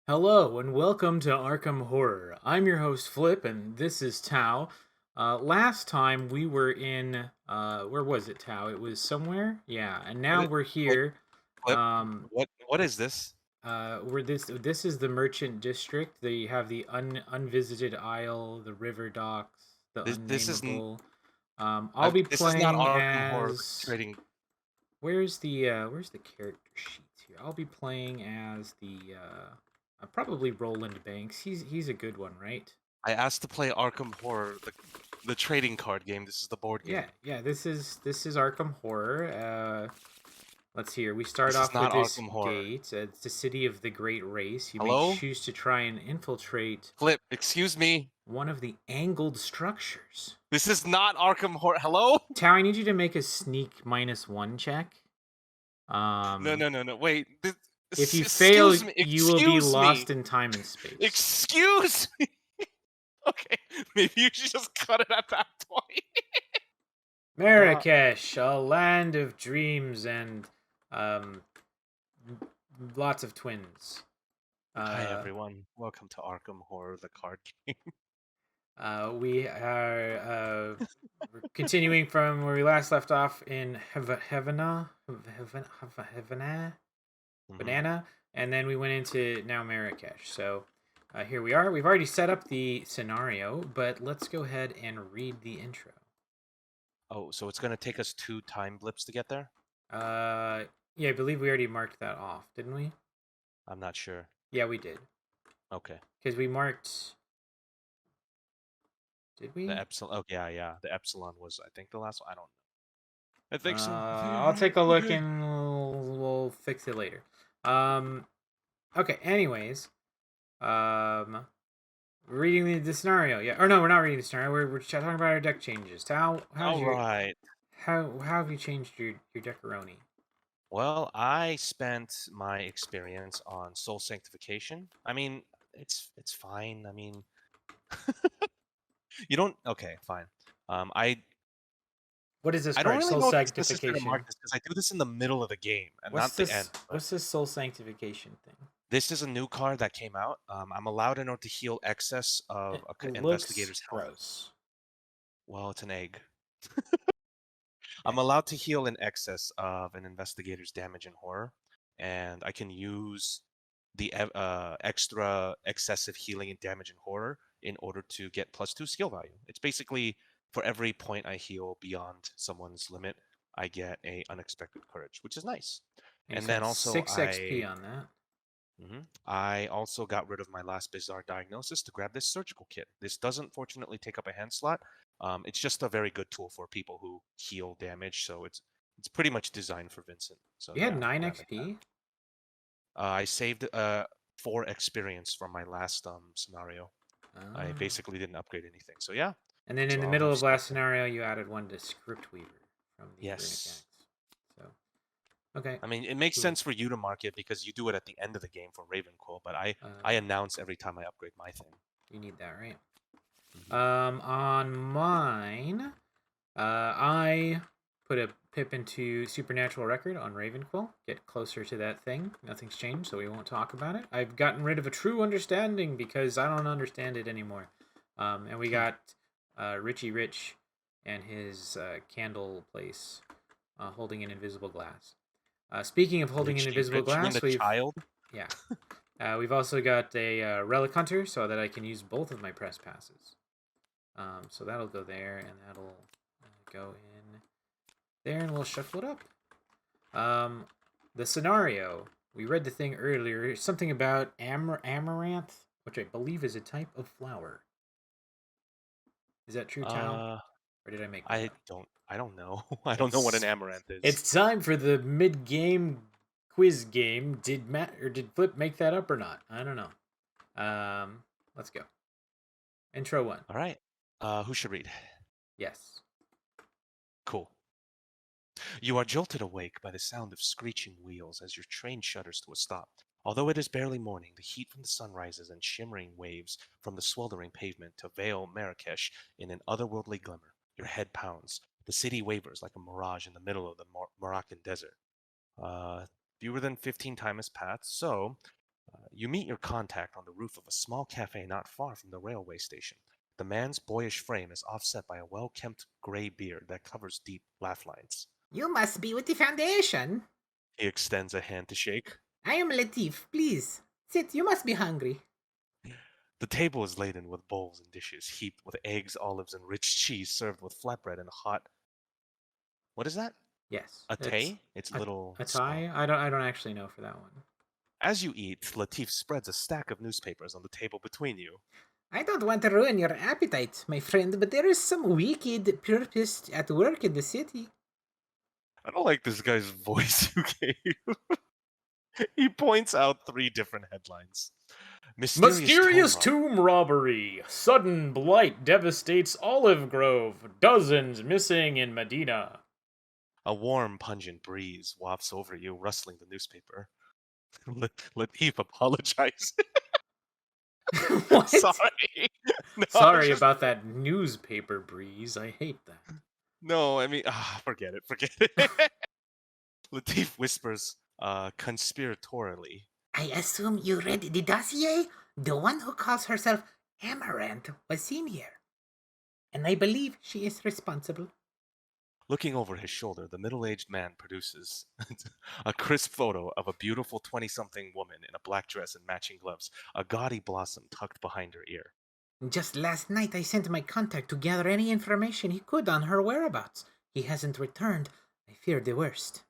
Hello and welcome to Arkham Horror. I'm your host Phlip, and this is Tao. Last time we were in where was it, Tao? It was somewhere, yeah. And What now is, we're wait, here. Flip? Um, What is this? we're this is the Merchant District. They have the unvisited isle, the river docks, the This isn't. unnameable. I'll be This is not playing Arkham Horror as Trading. where's the character sheets here? I'll be playing as the probably Roland Banks. He's a good one, right? I asked to play Arkham Horror, the trading card game. This is the board Yeah, game. yeah. This is Arkham Horror. Let's hear. We start This is off with not this Arkham Horror. gate. It's the city of the Great Race. You may Hello, choose to try and infiltrate Flip. Excuse me. one of the angled structures. This is not Arkham Horror. Hello? Tao, I need you to make a sneak -1 check. No, Um, no, no, no. Wait. if you fail, Excuse me. you will be Excuse me. lost in time and space. Excuse me. Okay, maybe you should just cut it at that point. Marrakesh, a land of dreams and um, lots of twins. Hi Uh, everyone. Welcome to Arkham Horror, the card game. we are continuing from where we last left off in Havana, hmm Banana, and then we went into now Marrakesh. So here we are. We've already set up the scenario, but let's go ahead and read the intro. Oh, so it's gonna take us 2 time blips to get there? Yeah, I believe we already marked that off, didn't we? I'm not sure. Yeah, we did. Okay. Because we marked. Did The we? epsilon. Oh, yeah, yeah. The epsilon was, I think, the last one. I don't know. I think so. I'll take a look Okay. and we'll fix it later. Um, okay. Anyways, reading the scenario. Yeah. Or no, we're not reading the scenario. We're talking about our deck changes. How's All your right. how have you changed your deckaroni? Well, I spent my experience on soul sanctification. I mean, it's fine. I mean, you don't. Okay, fine. I What is this I don't card? really Soul know if it's necessary to mark sanctification. this because I do this in the middle of the game and What's not the this? end. But What's this soul sanctification thing? this is a new card that came out. I'm allowed in order to heal excess of It a looks investigator's health. gross. Well, it's an egg. I'm allowed to heal in excess of an investigator's damage and horror, and I can use the extra excessive healing and damage and horror in order to get +2 skill value. It's basically for every point I heal beyond someone's limit, I get a unexpected courage, which is nice. And you And then spent also 6 XP on that. I also got rid of my last bizarre diagnosis to grab this surgical kit. This doesn't fortunately take up a hand slot. It's just a very good tool for people who heal damage, so it's pretty much designed for Vincent. So You had yeah, I'm 9 grabbing that. XP. I saved 4 experience from my last scenario. I Oh. basically didn't upgrade anything. So yeah, And then in so the I'll middle have of stuff last there. scenario, you added one to Script Weaver from the Runic Yes. Axe. So, okay, I mean, it makes cool. sense for you to mark it because you do it at the end of the game for Ravenquill, but I Uh, announce every time I upgrade my thing. you need that, right? Mhm. On mine, I put a pip into Supernatural Record on Ravenquill. Get closer to that thing. Nothing's changed, so we won't talk about it. I've gotten rid of a true understanding because I don't understand it anymore. And we got Richie Rich and his candle place holding an invisible glass. Speaking of holding an Richie invisible Richmond, glass, the we've child. yeah, we've also got a relic hunter so that I can use both of my press passes. So that'll go there, and that'll go in there, and we'll shuffle it up. The scenario we read the thing earlier. Something about amaranth, which I believe is a type of flower. Is that true, Tao? Uh, Or did I make that I up? don't. I don't know. I don't know what an It's amaranth is. it's time for the mid-game quiz game. Did Matt or did Flip make that up or not? I don't know. Let's go. Intro one. All right. Who should read? Yes. Cool. You are jolted awake by the sound of screeching wheels as your train shudders to a stop. Although it is barely morning, the heat from the sun rises in shimmering waves from the sweltering pavement to veil Marrakesh in an otherworldly glimmer. Your head pounds. The city wavers like a mirage in the middle of the Moroccan desert. Fewer than 15 time has passed, so You meet your contact on the roof of a small cafe not far from the railway station. The man's boyish frame is offset by a well-kempt gray beard that covers deep laugh lines. You must be with the Foundation. He extends a hand to shake. I am Latif. Please, sit. You must be hungry. The table is laden with bowls and dishes, heaped with eggs, olives, and rich cheese, served with flatbread and hot. What is that? Yes, A it's tay? It's a little a small. tie. I don't actually know for that one. As you eat, Latif spreads a stack of newspapers on the table between you. I don't want to ruin your appetite, my friend, but there is some wicked purpose at work in the city. I don't like this guy's voice you gave. He points out 3 different headlines. Mysterious tomb robbery. Sudden blight devastates olive grove. Dozens missing in Medina. A warm, pungent breeze wafts over you, rustling the newspaper. Latif apologizes. What? Sorry. No, Sorry just- about that newspaper breeze. I hate that. No, I mean, forget it. Latif whispers, conspiratorially. I assume you read the dossier? The one who calls herself Amaranth was seen here. And I believe she is responsible. Looking over his shoulder, the middle-aged man produces a crisp photo of a beautiful 20-something woman in a black dress and matching gloves, a gaudy blossom tucked behind her ear. Just last night I sent my contact to gather any information he could on her whereabouts. He hasn't returned. I fear the worst.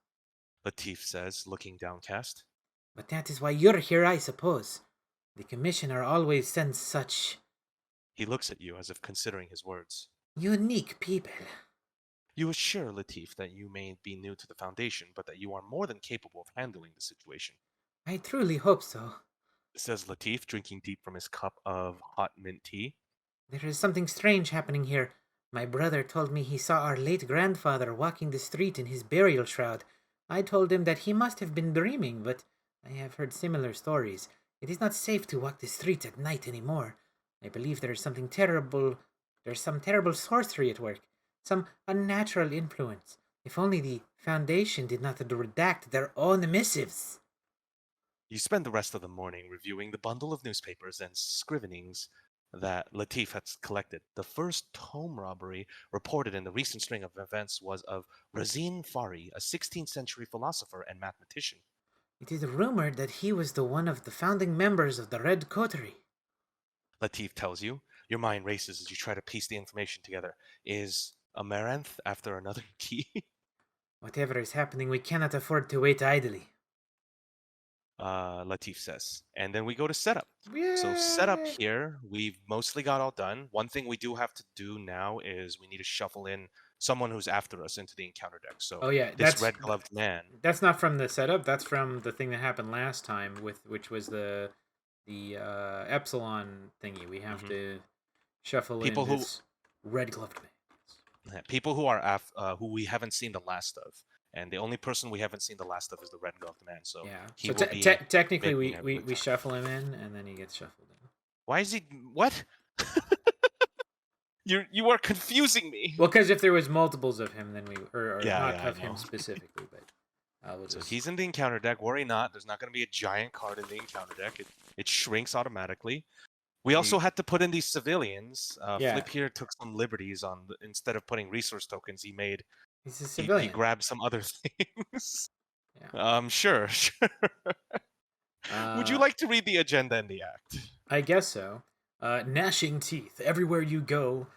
Latif says, looking downcast. But that is why you're here, I suppose. The commissioner always sends such He looks at you as if considering his words. unique people. You assure Latif that you may be new to the Foundation, but that you are more than capable of handling the situation. I truly hope so. Says Latif, drinking deep from his cup of hot mint tea. There is something strange happening here. My brother told me he saw our late grandfather walking the street in his burial shroud. I told him that he must have been dreaming, but I have heard similar stories. It is not safe to walk the streets at night anymore. I believe there is something terrible. There's some terrible sorcery at work. Some unnatural influence. If only the Foundation did not redact their own missives. You spend the rest of the morning reviewing the bundle of newspapers and scrivenings that Latif has collected. The first tome robbery reported in the recent string of events was of Razin Fari, a 16th century philosopher and mathematician. It is rumored that he was the one of the founding members of the Red Coterie. Latif tells you. Your mind races as you try to piece the information together. Is Amaranth after another key? Whatever is happening, we cannot afford to wait idly. Latif says. And then we go to setup. Yay! So setup here, we've mostly got all done. One thing we do have to do now is we need to shuffle in someone who's after us into the encounter deck. So Oh yeah, this red-gloved man. That's not from the setup. That's from the thing that happened last time, which was the Epsilon thingy. We have to shuffle People in who- this red gloved man. People who are who we haven't seen the last of. And the only person we haven't seen the last of is the red-gloved man. So Yeah. he So will be technically, making we every time. shuffle him in, and then he gets shuffled in. Why is he what? You are confusing me. Well, because if there was multiples of him, then we or Yeah, not I of him know. specifically, but we'll So just... he's in the encounter deck. Worry not. There's not going to be a giant card in the encounter deck. It shrinks automatically. We also had to put in these civilians. Yeah. Flip here took some liberties on instead of putting resource tokens, he made He's a he civilian. grabbed some other things. Yeah. Sure. Would you like to read the agenda and the act? I guess so. Gnashing teeth. Everywhere you go,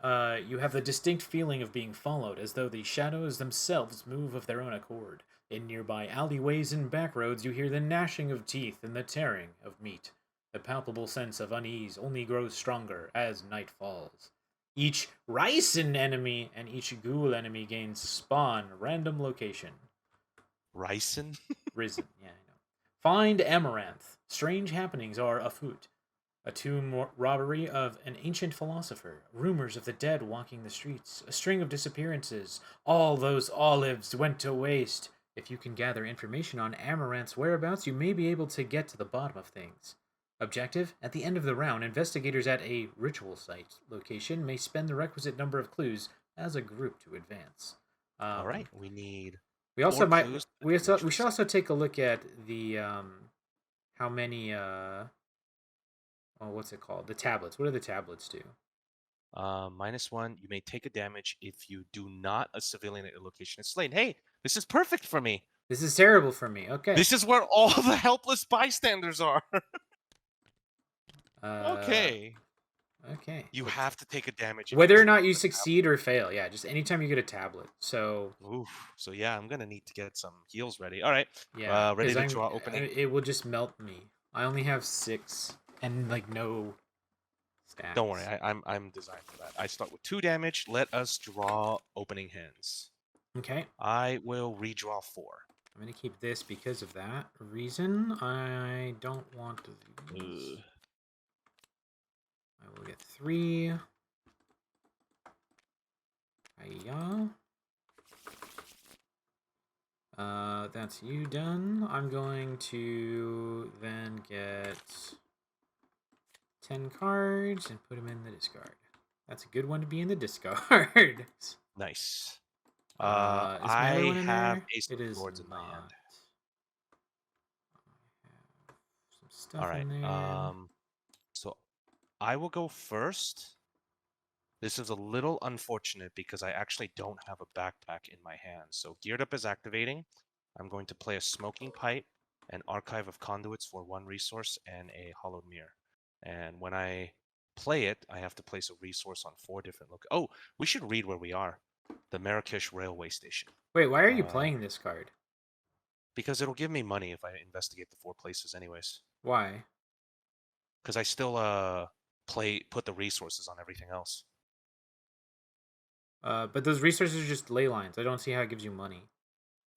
you have the distinct feeling of being followed, as though the shadows themselves move of their own accord. In nearby alleyways and backroads, you hear the gnashing of teeth and the tearing of meat. The palpable sense of unease only grows stronger as night falls. Each Ricin enemy and each Ghoul enemy gains spawn random location. Ricin? Risen, yeah, I know. Find Amaranth. Strange happenings are afoot. A tomb robbery of an ancient philosopher. Rumors of the dead walking the streets. A string of disappearances. All those olives went to waste. If you can gather information on Amaranth's whereabouts, you may be able to get to the bottom of things. Objective: at the end of the round, investigators at a ritual site location may spend the requisite number of clues as a group to advance. All right, we need We also Four clues. we should also take a look at the how many what's it called? The tablets. What do the tablets do? -1. You may take a damage if you do not a civilian at your location is slain. Hey, this is perfect for me. This is terrible for me. Okay. This is where all the helpless bystanders are. Uh, Okay. okay. You have to take a damage if you Whether or choose not you a tablet. succeed or fail. Yeah, just anytime you get a tablet. So Oof. So yeah, I'm gonna need to get some heals ready. All right. yeah, Ready because to draw opening. it will just melt me. I only have 6 and like no stats. Don't worry, I'm designed for that. I start with 2 damage. Let us draw opening hands. Okay. I will redraw 4. I'm gonna keep this because of that reason. I don't want these. I will get 3. Hiya. That's you done. I'm going to then get 10 cards and put them in the discard. That's a good one to be in the discard. Nice. Is my other one I in have there? Ace of It is Swords in my not. hand. I have some stuff All right. in there. So I will go first. This is a little unfortunate because I actually don't have a backpack in my hand. So Geared Up is activating. I'm going to play a Smoking Pipe, an Archive of Conduits for 1 resource, and a Hollowed Mirror. And when I play it, I have to place a resource on 4 different locations. Oh, we should read where we are. The Marrakesh railway station. Wait, why are you playing this card? Because it'll give me money if I investigate the 4 places anyways. Why? Because I still put the resources on everything else. But those resources are just ley lines. I don't see how it gives you money.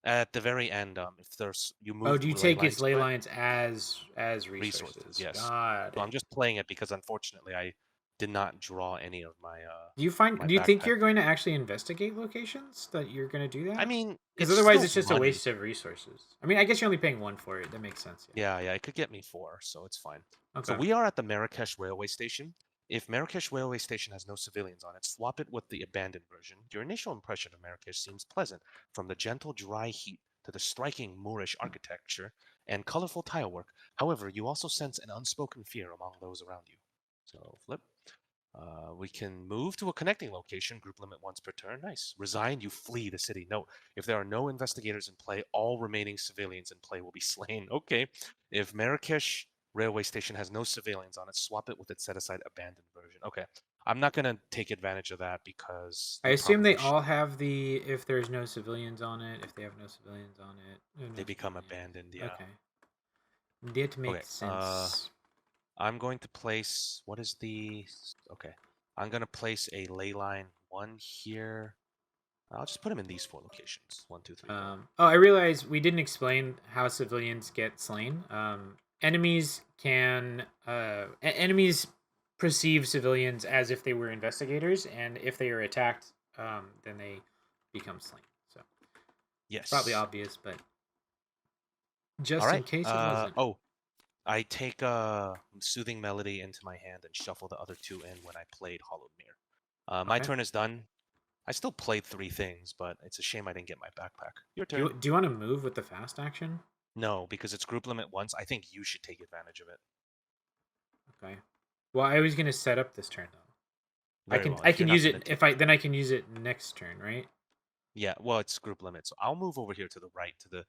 At the very end, if there's you move. Oh, do you ley take its ley lines lines as resources? yes. Got So I'm it. just playing it because unfortunately I did not draw any of my Do my you think backpack. you're going to actually investigate locations that you're going to do that? I mean, Because it's otherwise still it's just a money. waste of resources. I mean, I guess you're only paying 1 for it. That makes sense. Yeah, it could get me 4, so it's fine. Okay. So we are at the Marrakesh railway station. If Marrakesh railway station has no civilians on it, swap it with the abandoned version. Your initial impression of Marrakesh seems pleasant, from the gentle, dry heat to the striking Moorish architecture and colorful tilework. However, you also sense an unspoken fear among those around you. So, Phlip. We can move to a connecting location, group limit once per turn. Nice. Resign, you flee the city. Note, if there are no investigators in play, all remaining civilians in play will be slain. Okay. If Marrakesh railway station has no civilians on it, swap it with its set-aside abandoned version. Okay. I'm not going to take advantage of that because I assume they all have the if there's no civilians on it, if they have no civilians on it. they become abandoned, yeah. Okay. That makes sense. I'm going to place, what is the, okay. I'm going to place a ley line 1 here. I'll just put them in these 4 locations. 1, 2, 3, 4. Oh, I realize we didn't explain how civilians get slain. Enemies enemies perceive civilians as if they were investigators, and if they are attacked, then they become slain. So Yes. probably obvious, but just in case it wasn't. Oh, I take a Soothing Melody into my hand and shuffle the other 2 in when I played Hollowed Mirror. My turn is done. I still played 3 things, but it's a shame I didn't get my backpack. Your turn. Do you want to move with the fast action? No, because it's group limit once. I think you should take advantage of it. Okay. Well, I was gonna set up this turn though. Very well. I can use it I can use it next turn, right? Yeah. Well, it's group limit, so I'll move over here to the right to the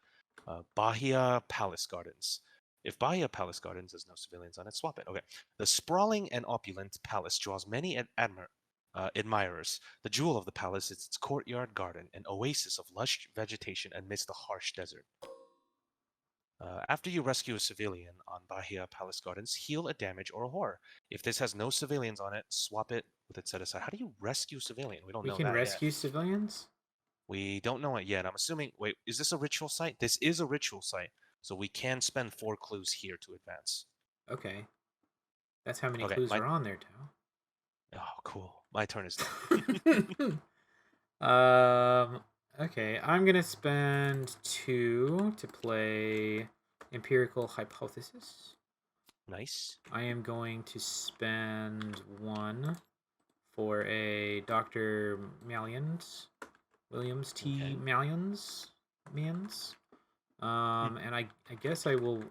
Bahia Palace Gardens. If Bahia Palace Gardens has no civilians on it, swap it. Okay. The sprawling and opulent palace draws many admirers. The jewel of the palace is its courtyard garden, an oasis of lush vegetation amidst the harsh desert. After you rescue a civilian on Bahia Palace Gardens, heal a damage or a horror. If this has no civilians on it, swap it with it set aside. How do you rescue a civilian? We don't know that yet. We can rescue civilians? We don't know it yet. I'm assuming... Wait, is this a ritual site? This is a ritual site. So we can spend 4 clues here to advance. Okay. That's how many clues are on there, Tao. Oh, cool. My turn is done. Okay, I'm gonna spend 2 to play Empirical Hypothesis. Nice. I am going to spend 1 for a Dr. Williams T. Mans. And I guess I will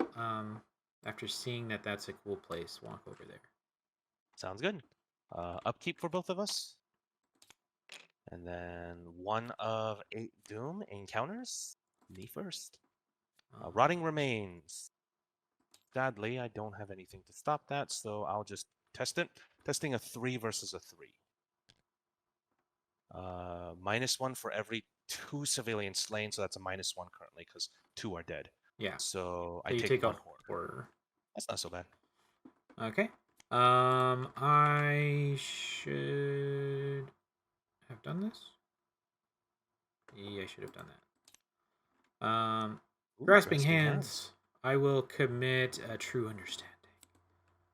After seeing that that's a cool place, walk over there. Sounds good. Upkeep for both of us. And then 1 of 8 Doom encounters. Me first. Rotting Remains. Sadly, I don't have anything to stop that, so I'll just test it. Testing a 3 versus a 3. -1 for every 2 civilians slain, so that's a -1 currently, because 2 are dead. Yeah. So I So you take take 1 a horror. horror. That's not so bad. Okay. I should have done this. Yeah, I should have done that. Ooh, Grasping hands. I will commit a true understanding.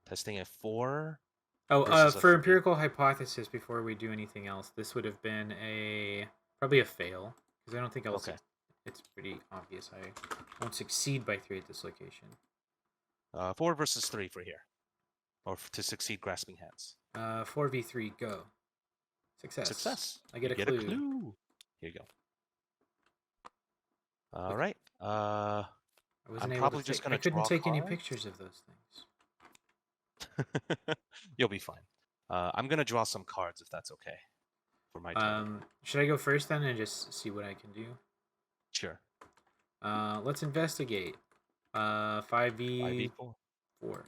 Testing a 4 Oh, versus a for 3. empirical hypothesis, before we do anything else, this would have been probably a fail because I don't think Okay. it's pretty obvious I won't succeed by 3 at this location. 4 versus 3 for here, or to succeed grasping hands. 4v3, go. Success. I get You a get clue. a clue. Here you go. All right. I wasn't I'm able probably to just take, gonna I couldn't draw take any cards. pictures of those things. You'll be fine. I'm gonna draw some cards if that's okay for my turn. Should I go first then and just see what I can do? Sure. Let's investigate. 5v4. 5v4.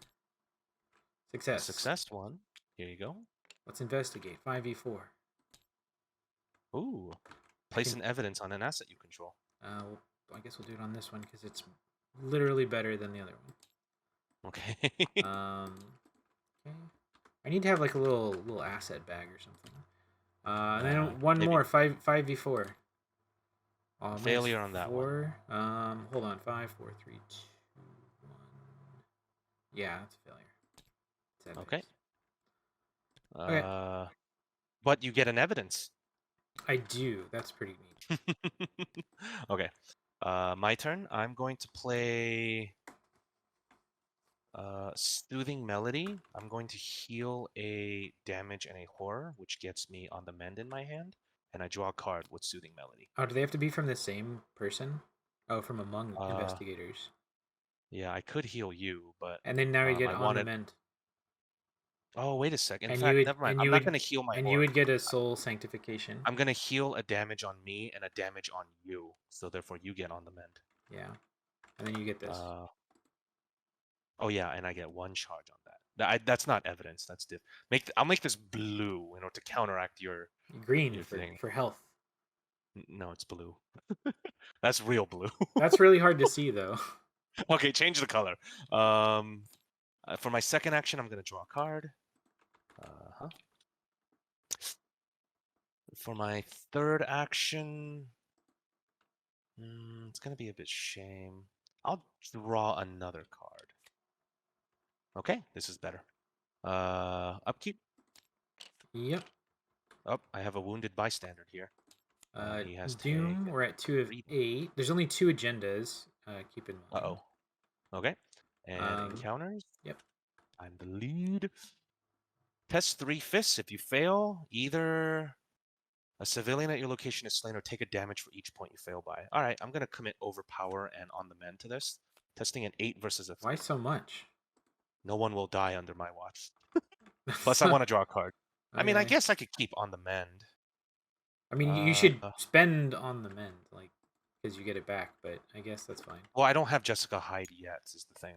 Success. Success 1. Here you go. Let's investigate. 5v4. Ooh. Place an evidence on an asset you control. I guess we'll do it on this one because it's literally better than the other one. Okay. Okay. I need to have like a little asset bag or something. And then one maybe. more 5v4. Failure on that one. Hold on. 5, 4, 3, 2, 1. Yeah, that's a failure. Okay. Okay. But you get an evidence. I do. That's pretty neat. Okay. My turn. I'm going to play Soothing Melody. I'm going to heal a damage and a horror, which gets me on the mend in my hand. And I draw a card with Soothing Melody. Oh, do they have to be from the same person? Oh, from among investigators. Yeah, I could heal you, but and then now you get I on wanted. the mend. Oh, wait a second. In And fact, you would, never mind. and I'm you not would, going to heal my and you horror. would get a soul sanctification. I'm going to heal a damage on me and a damage on you. So therefore, you get on the mend. Yeah. And then you get this. Oh yeah, and I get 1 charge on that. That's not evidence. That's diff. I'll make this blue in order to counteract your green your thing. for health. No, it's blue. That's real blue. That's really hard to see though. Okay, change the color. For my second action, I'm gonna draw a card. For my third action, it's gonna be a bit shame. I'll draw another card. Okay, this is better. Upkeep. Yep. Oh, I have a wounded bystander here. He has Doom. We're at 2 of 8. There's only 2 agendas. Keep in mind. Uh-oh. Okay. And encounters. Yep. I'm the lead. Test 3 fists. If you fail, either a civilian at your location is slain or take a damage for each point you fail by. All right, I'm going to commit overpower and on the mend to this. Testing an 8 versus a 3. Why so much? No one will die under my watch. Plus, I want to draw a card. Okay. I mean, I guess I could keep on the mend. I mean, you should spend on the mend, like, because you get it back, but I guess that's fine. Well, I don't have Jessica Hyde yet, is the thing.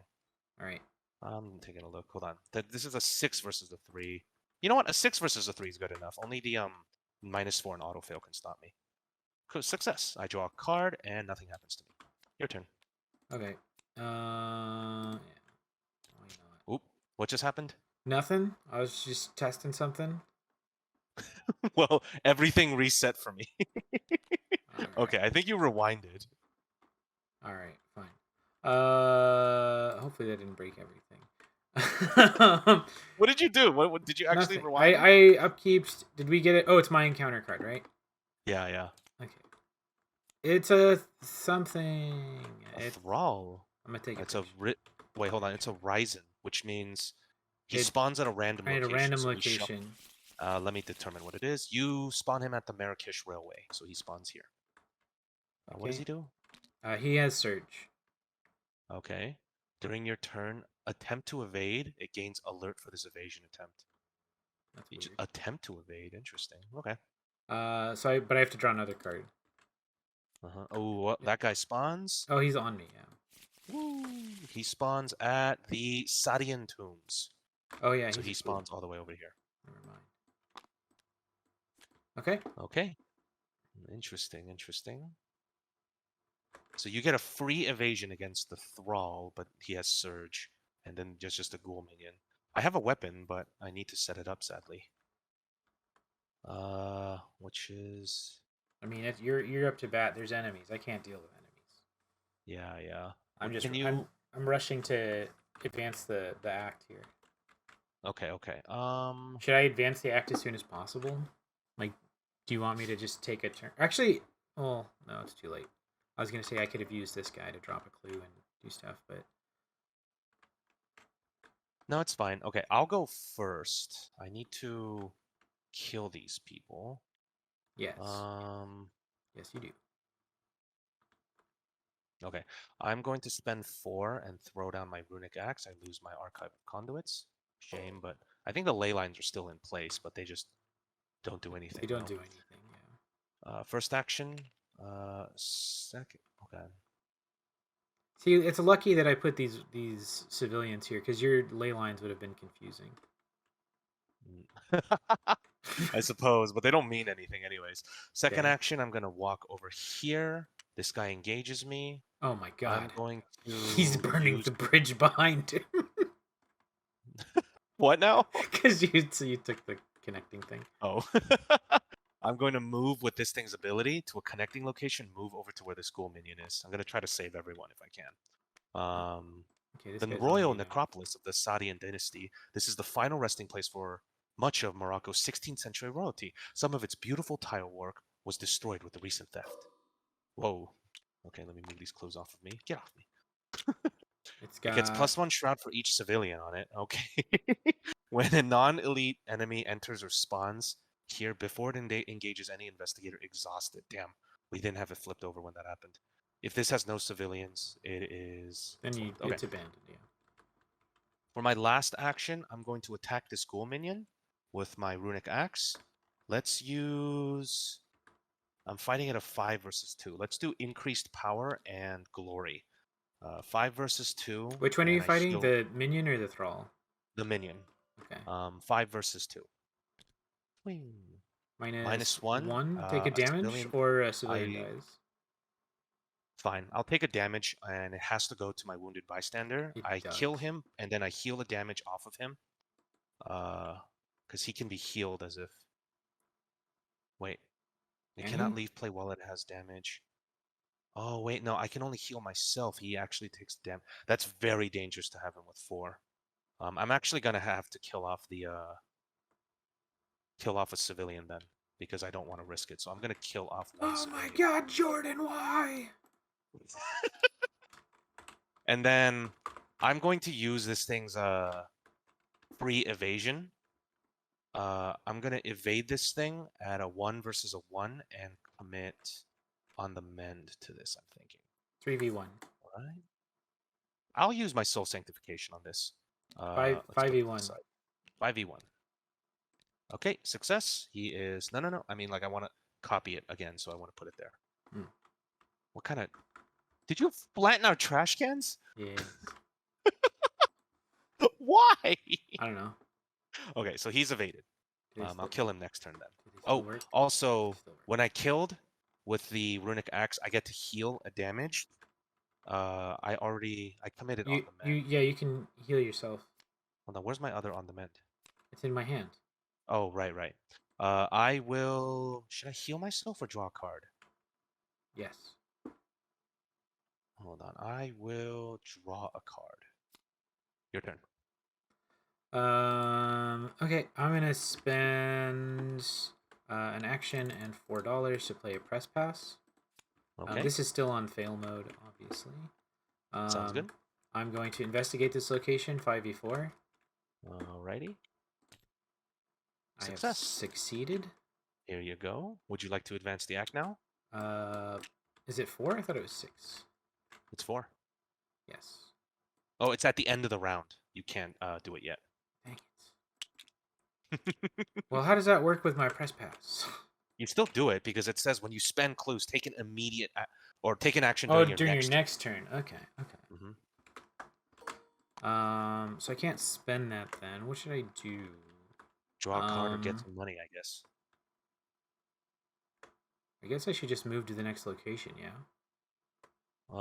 All right. I'm taking a look. Hold on. This is a 6 versus a 3. You know what? A 6 versus a 3 is good enough. Only the -4 and autofail can stop me. Success. I draw a card and nothing happens to me. Your turn. Okay. Yeah. Why not? Oop. What just happened? Nothing. I was just testing something. Well, everything reset for me. Right. Okay, I think you rewinded. All right, fine. Hopefully that didn't break everything. What did you do? What did you actually Nothing. rewind? I upkeeps. Did we get it? Oh, it's my encounter card, right? Yeah. Okay. It's a something. A thrall. I'm gonna take it. It's wait, hold on. It's a Ryzen, which means he spawns at a random location. At a random location. Let me determine what it is. You spawn him at the Marrakesh Railway, so he spawns here. Okay. What does he do? He has Surge. Okay. During your turn, attempt to evade, it gains alert for this evasion attempt. That's You just weird. attempt to evade. Interesting. Okay. But I have to draw another card. Oh, well, Yeah. that guy spawns. Oh, he's on me. Yeah. Woo! He spawns at the Sadian tombs. Oh yeah, So he's he spawns all the way over here. Never mind. Okay. Okay. Interesting, interesting. So you get a free evasion against the Thrall, but he has Surge. And then just a ghoul minion. I have a weapon, but I need to set it up, sadly. Which is... I mean, you're up to bat. There's enemies. I can't deal with enemies. Yeah. I'm just Can you... I'm rushing to advance the act here. Okay. Should I advance the act as soon as possible? Like, do you want me to just take a turn? Actually, well, no, it's too late. I was gonna say I could have used this guy to drop a clue and do stuff, but No, it's fine. Okay, I'll go first. I need to kill these people. yes, yes, you do. Okay. I'm going to spend 4 and throw down my runic axe. I lose my archive of conduits. Shame, but I think the ley lines are still in place, but they just don't do anything. They don't do anything. Yeah. First action. Second. Okay. See, it's lucky that I put these civilians here because your ley lines would have been confusing. I suppose, but they don't mean anything anyways. Second Okay. action, I'm going to walk over here. This guy engages me. Oh my god. I'm going to He's burning the bridge behind him. What now? Because you took the connecting thing. Oh. I'm going to move with this thing's ability to a connecting location, move over to where the school minion is. I'm going to try to save everyone if I can. Okay, The royal necropolis of the Sadian dynasty. This is the final resting place for much of Morocco's 16th century royalty. Some of its beautiful tile work was destroyed with the recent theft. Whoa. Okay, let me move these clothes off of me. Get off me. It gets +1 shroud for each civilian on it. Okay. When a non-elite enemy enters or spawns here before it engages any investigator exhausted. Damn, we didn't have it flipped over when that happened. If this has no civilians, it is... Then it's abandoned, yeah. For my last action, I'm going to attack this ghoul minion with my runic axe. Let's use... I'm fighting at a 5 versus 2. Let's do increased power and glory. 5 versus 2. Which one are you fighting? The minion or the thrall? The minion. Okay. 5 versus 2. -1. Take a damage or a civilian dies. Fine. I'll take a damage, and it has to go to my wounded bystander. I kill him, and then I heal the damage off of him. Because he can be healed as if... Wait. It cannot leave play while it has damage. Oh, wait, no, I can only heal myself. He actually takes damage. That's very dangerous to have him with 4. I'm actually going to have to kill off the... kill off a civilian then, because I don't want to risk it. So I'm going to kill off one civilian. Oh my god, Jordan, why? And then I'm going to use this thing's free evasion. I'm going to evade this thing at a 1 versus a 1 and commit on the mend to this, I'm thinking. 3v1. All right. I'll use my soul sanctification on this. 5v1. 5v1. Okay, success. He is... No. I mean, like, I want to copy it again, so I want to put it there. What kind of... Did you flatten our trash cans? Yeah. Why? I don't know. Okay, so he's evaded. I'll kill him next turn then. Oh, work? also, when I killed with the runic axe, I get to heal a damage. I committed on the mend. Yeah, you can heal yourself. Hold on, where's my other on the mend? It's in my hand. Oh, right. I will... Should I heal myself or draw a card? Yes. Hold on. I will draw a card. Your turn. Okay, I'm gonna spend an action and $4 to play a press pass. Okay. This is still on fail mode, obviously. Sounds good. I'm going to investigate this location, 5v4. Alrighty. I have succeeded. Here you go. Would you like to advance the act now? Is it 4? I thought it was 6. It's 4. Yes. Oh, it's at the end of the round. You can't do it yet. Dang it. Well, how does that work with my press pass? You still do it because it says when you spend clues, take an immediate or take an action Oh, during your during your next. next turn. Okay, okay. Mm-hmm. So I can't spend that then. What should I do? Draw a card or get some money, I guess. I guess I should just move to the next location, yeah?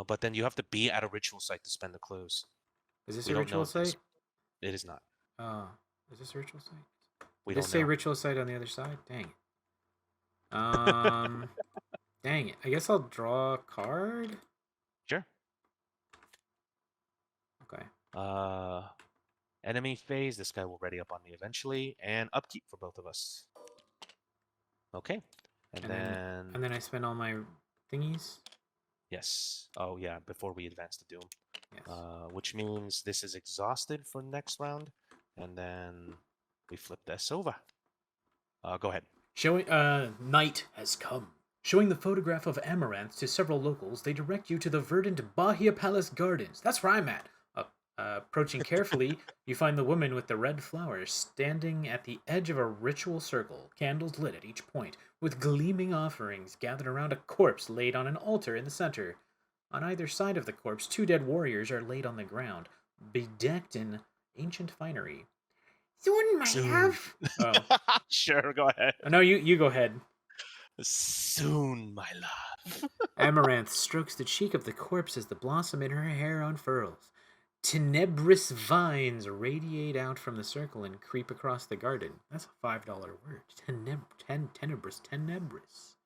But then you have to be at a ritual site to spend the clues. Is this We a don't know ritual if this. site? It is not. Is this a ritual site? We Did this don't say know. ritual site on the other side? Dang it. Dang it. I guess I'll draw a card? Sure. Okay. Enemy phase. This guy will ready up on me eventually, and upkeep for both of us. Okay. And then I spend all my thingies? Yes. Oh yeah. Before we advance to Doom. Yes. Which means this is exhausted for next round, and then we flip this over. Go ahead. Showing night has come. Showing the photograph of Amaranth to several locals, they direct you to the verdant Bahia Palace Gardens. That's where I'm at. Approaching carefully, you find the woman with the red flowers standing at the edge of a ritual circle, candles lit at each point, with gleaming offerings gathered around a corpse laid on an altar in the center. On either side of the corpse, two dead warriors are laid on the ground, bedecked in ancient finery. Soon, my love. Oh. Sure, go ahead. No, you go ahead. Soon, my love. Amaranth strokes the cheek of the corpse as the blossom in her hair unfurls. Tenebrous vines radiate out from the circle and creep across the garden. That's a $5 word. Tenebrous.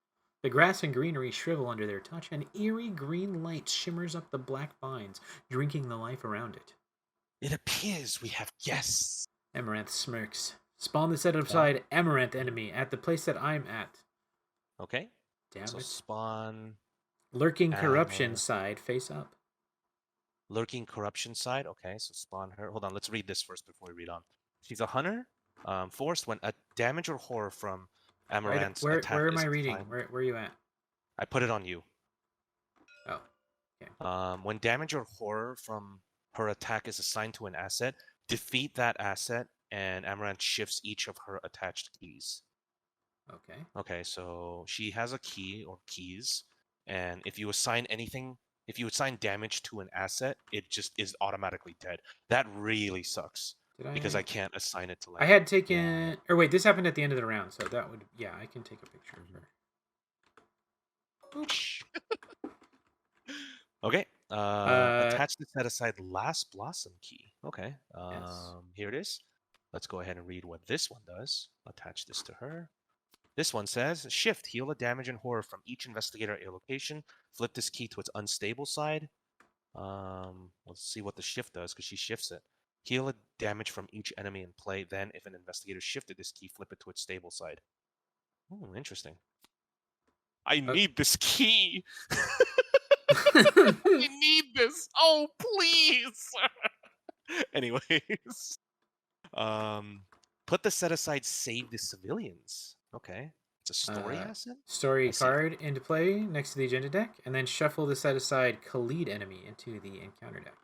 The grass and greenery shrivel under their touch, and eerie green light shimmers up the black vines, drinking the life around it. It appears we have guests. Amaranth smirks. Spawn the set aside Amaranth enemy at the place that I'm at. Okay. Damn so it. Spawn. Lurking corruption side, face up. Lurking corruption side. Okay, so spawn her. Hold on, let's read this first before we read on. She's a hunter. Forced when a damage or horror from Amaranth's attack. Where am I reading? Where are you at? I put it on you. Oh. Okay. When damage or horror from her attack is assigned to an asset, defeat that asset, and Amaranth shifts each of her attached keys. Okay. Okay, so she has a key or keys, and if you assign damage to an asset, it just is automatically dead. That really sucks. Because I can't assign it to I had taken... Or wait, this happened at the end of the round, so that would... Yeah, I can take a picture of her. Okay. Attach the set aside last blossom key. Okay. Yes. Here it is. Let's go ahead and read what this one does. Attach this to her. This one says, shift, heal a damage and horror from each investigator at your location. Flip this key to its unstable side. Let's see what the shift does, because she shifts it. Heal a damage from each enemy in play. Then, if an investigator shifted this key, flip it to its stable side. Oh, interesting. I need this key! I need this! Oh, please! Anyways. Put the set aside save the civilians. Okay. It's a story asset? Story card into play next to the agenda deck, and then shuffle the set aside Khalid enemy into the encounter deck.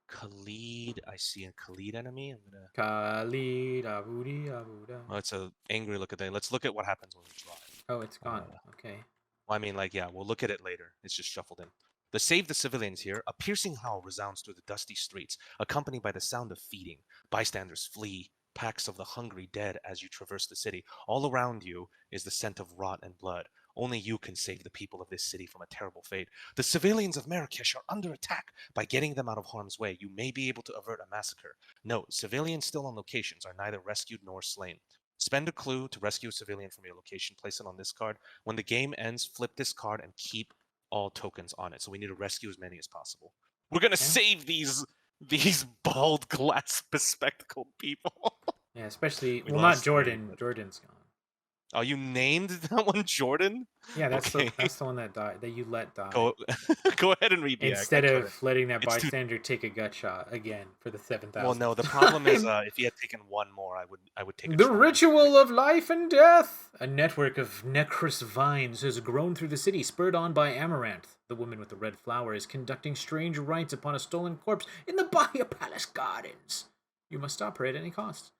Khalid, I see a Khalid enemy. I'm gonna. Khalid, Abudi, Abuda. Oh, it's an angry look at that. Let's look at what happens when we draw it. Oh, it's gone. Okay. Well, I mean, like, yeah, we'll look at it later. It's just shuffled in. The save the civilians here. A piercing howl resounds through the dusty streets, accompanied by the sound of feeding. Bystanders flee. Packs of the hungry dead as you traverse the city. All around you is the scent of rot and blood. Only you can save the people of this city from a terrible fate. The civilians of Marrakesh are under attack. By getting them out of harm's way, you may be able to avert a massacre. Note, civilians still on locations are neither rescued nor slain. Spend a clue to rescue a civilian from your location. Place it on this card. When the game ends, flip this card and keep all tokens on it. So we need to rescue as many as possible. We're going to save these bald glass bespectacled people. Yeah, especially not Jordan. Jordan's gone. Oh, you named that one Jordan? Yeah, that's the one that died. That you let die. Go ahead and read the instead of letting that bystander take a gut shot again for the 7,000th. Well, no. The problem is, if he had taken one more, I would take. The ritual of life and death. A network of necrous vines has grown through the city, spurred on by Amaranth. the woman with the red flower is conducting strange rites upon a stolen corpse in the Bahia Palace gardens. You must stop her at any cost.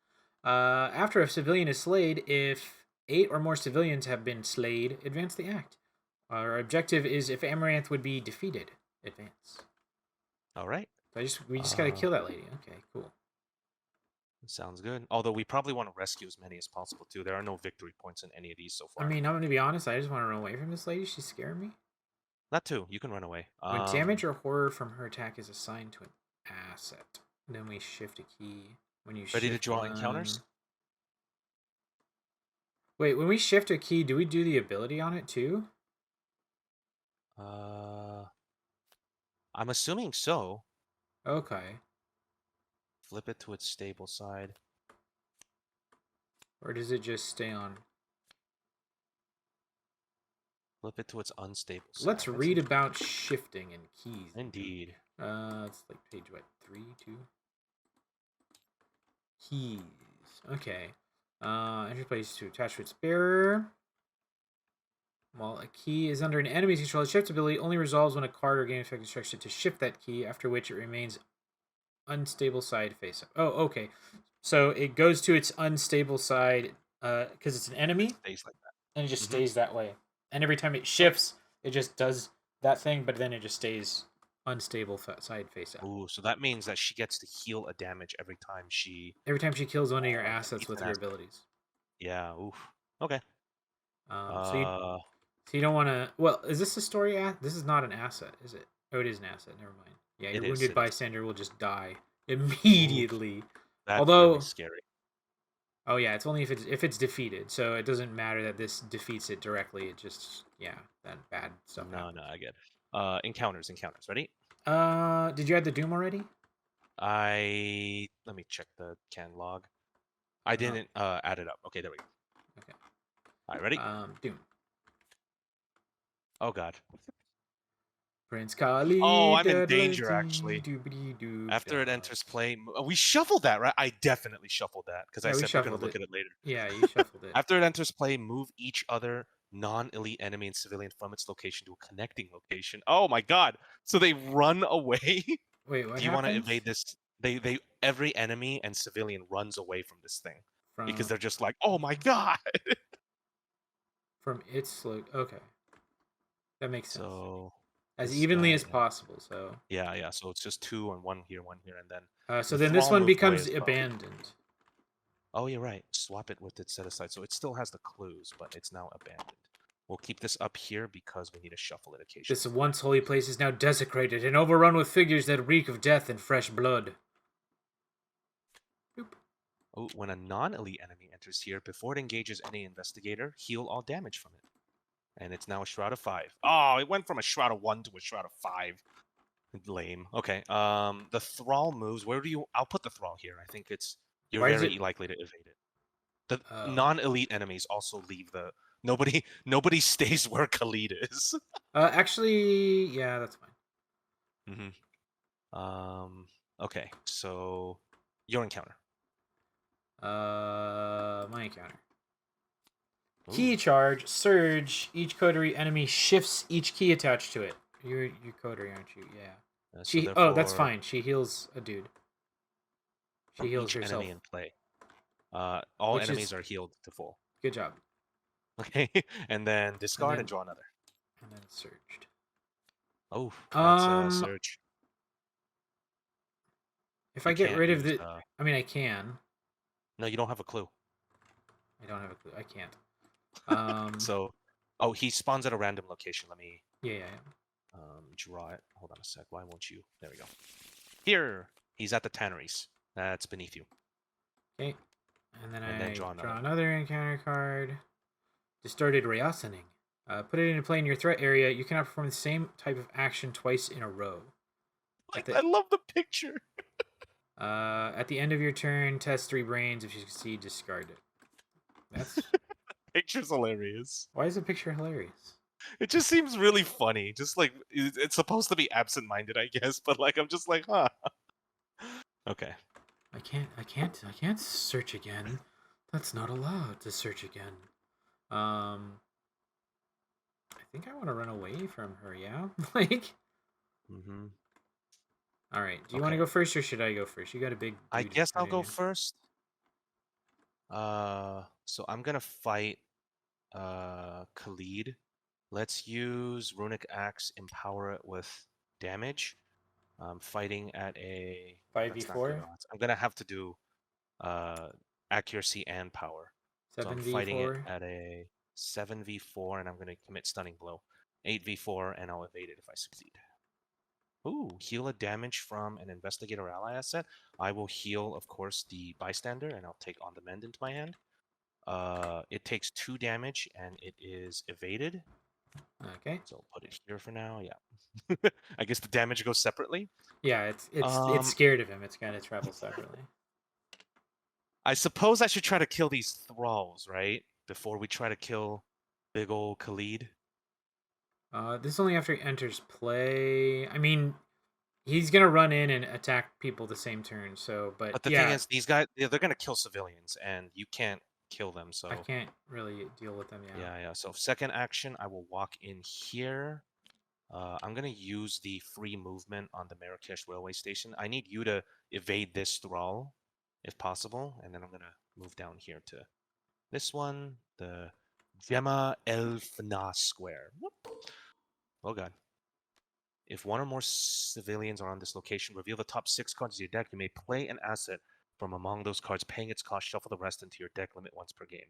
After a civilian is slayed, if 8 or more civilians have been slayed, advance the act. Our objective is if Amaranth would be defeated, advance. All right. So we just gotta kill that lady. Okay, cool. Sounds good. Although we probably want to rescue as many as possible too. There are no victory points in any of these so far. I mean, I'm gonna be honest. I just want to run away from this lady. She's scaring me. Not two. You can run away. When damage or horror from her attack is assigned to an asset, then we shift a key. When you ready to shift draw one... encounters? Wait, when we shift a key, do we do the ability on it too? I'm assuming so. Okay. Flip it to its stable side. Or does it just stay on? Flip it to its unstable side. Let's read about shifting and keys. Indeed. It's like page what? 3, 2. Keys. Okay. Enter place to attach to its bearer. While a key is under an enemy's control, the shift ability only resolves when a card or game effect instructs it to shift that key, after which it remains unstable side face up. Oh, okay. So it goes to its unstable side because it's an enemy. Stays like that. And it just stays that way. And every time it shifts, it just does that thing, but then it just stays unstable side face up. Ooh, so that means that she gets to heal a damage every time she... Every time she kills one of your assets with her abilities. Yeah, oof. Okay. So you don't want to... Well, is this a story? This is not an asset, is it? Oh, it is an asset. Never mind. Yeah, your wounded bystander will just die immediately. Ooh, that's Although, really scary. Oh yeah, it's only if it's defeated. So it doesn't matter that this defeats it directly. It just that bad stuff. No, I get it. Encounters. Ready? Did you add the Doom already? Let me check the can log. I didn't add it up. Okay, there we go. Okay. All right, ready? Doom. Oh god. Prince Kali. Oh, I'm in danger actually. After it enters play, we shuffled that, right? I definitely shuffled that because I said we're gonna look at it later. Yeah, you shuffled it. After it enters play, move each other non-elite enemy and civilian from its location to a connecting location. Oh my god! So they run away. Wait, what? Do you want to evade this? They every enemy and civilian runs away from this thing because they're just like, oh my god. From its okay, that makes sense. So as evenly as possible. So yeah. So it's just 2 and 1 here, and then. So then this one becomes abandoned. Oh, you're right. Swap it with its set aside. So it still has the clues, but it's now abandoned. We'll keep this up here because we need to shuffle it occasionally. This once holy place is now desecrated and overrun with figures that reek of death and fresh blood. Boop. Oh, when a non-elite enemy enters here, before it engages any investigator, heal all damage from it. And it's now a Shroud of 5. Oh, it went from a Shroud of 1 to a Shroud of 5. Lame. Okay. The Thrall moves. Where do you... I'll put the Thrall here. I think it's... You're very likely to evade it. The non-elite enemies also leave the... Nobody stays where Khalid is. Actually, yeah, that's fine. Okay, so... Your encounter. My encounter. Ooh. Key charge, surge. Each coterie enemy shifts each key attached to it. You're coterie, aren't you? Yeah. So oh, that's fine. She heals a dude. She heals herself. Enemy in play. All enemies are healed to full. Good job. Okay, and then discard and draw another. And then surged. Oh, that's a surge. If I get rid of the... I mean, I can. No, you don't have a clue. I don't have a clue. I can't. So, he spawns at a random location. Let me... Yeah. Draw it. Hold on a sec. Why won't you? There we go. Here! He's at the tanneries. That's beneath you. Okay. And then I draw another encounter card. Distorted Rayasaning. Put it into play in your threat area. You cannot perform the same type of action twice in a row. I love the picture. At the end of your turn, test 3 brains. If you succeed, discard it. That's... Picture's hilarious. Why is the picture hilarious? It just seems really funny. Just like, it's supposed to be absent-minded, I guess, but like, I'm just like, huh. Okay. I can't search again. That's not allowed to search again. I think I want to run away from her, yeah? Like, Mm-hmm. all right. Do you want to Okay. go first or should I go first? You got a big I dude in guess I'll front of go you. first. So I'm gonna fight Khalid. Let's use Runic Axe, empower it with damage. Fighting at a that's not good 5v4, odds. I'm gonna have to do uh accuracy and power. So I'm fighting it 7v4. at a 7v4 and I'm gonna commit stunning blow. 8v4 and I'll evade it if I succeed. Ooh, heal a damage from an investigator ally asset. I will heal, of course, the bystander, and I'll take on the mend into my hand. It takes 2 damage and it is evaded. Okay. So I'll put it here for now. Yeah. I guess the damage goes separately. Yeah, it's Um, scared of him. It's gonna travel separately. I suppose I should try to kill these thralls, right? Before we try to kill big old Khalid. This is only after he enters play. I mean, he's gonna run in and attack people the same turn. So, but But the thing yeah, is, these guys, they're gonna kill civilians, and you can't kill them. I So can't really deal with them. Yeah. yeah, yeah. So second action, I will walk in here. I'm gonna use the free movement on the Marrakesh railway station. I need you to evade this thrall, if possible, and then I'm gonna move down here to this one, the Gemma El Fna Square. Whoop. Oh god. If one or more civilians are on this location, reveal the top 6 cards of your deck. You may play an asset from among those cards, paying its cost, shuffle the rest into your deck limit once per game.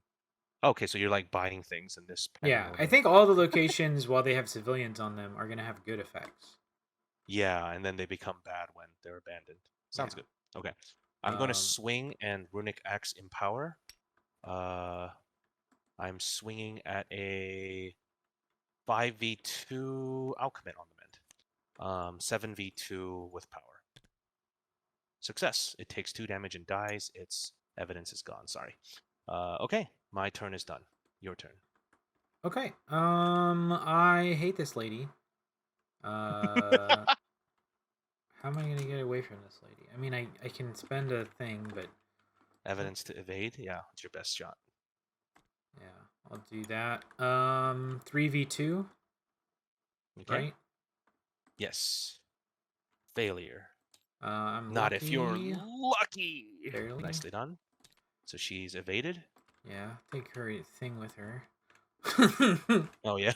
Okay, so you're like buying things in this Yeah, I pandemonium. think all the locations, while they have civilians on them, are gonna have good effects. Yeah, and then they become bad when they're abandoned. Yeah. Sounds good. Okay. I'm going to Um. swing and Runic Axe Empower. Uh, I'm swinging at a 5v2. I'll commit on the mend. 7v2 with power. Success. It takes 2 damage and dies. Its evidence is gone. Sorry. Okay. My turn is done. Your turn. Okay. I hate this lady. Uh. How am I gonna get away from this lady? I mean, I can spend a thing, but Evidence to evade. Yeah, it's your best shot. yeah, I'll do that. 3v2, Okay. right? Yes. Failure. I'm Not if you're lucky. lucky. Barely. Nicely done. So she's evaded. Yeah, take her thing with her. Oh yeah,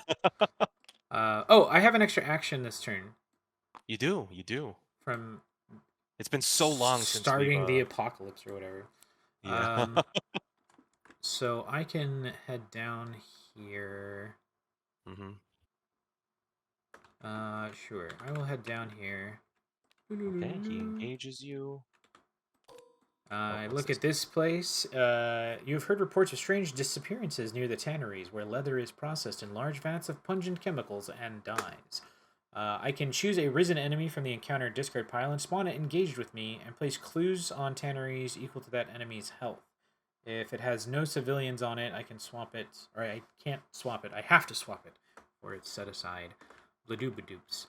Oh, I have an extra action this turn you do. You do. from It's been so long since we've starting the apocalypse or whatever. yeah. So I can head down here. hmm Sure. I will head down here. Okay, he engages you. Oh, I what's look this? at this place. You have heard reports of strange disappearances near the tanneries where leather is processed in large vats of pungent chemicals and dyes. I can choose a risen enemy from the encounter discard pile and spawn it engaged with me and place clues on tanneries equal to that enemy's health. If it has no civilians on it, I can swap it. Or I can't swap it. I have to swap it, or it's set aside. Bladooba-doops.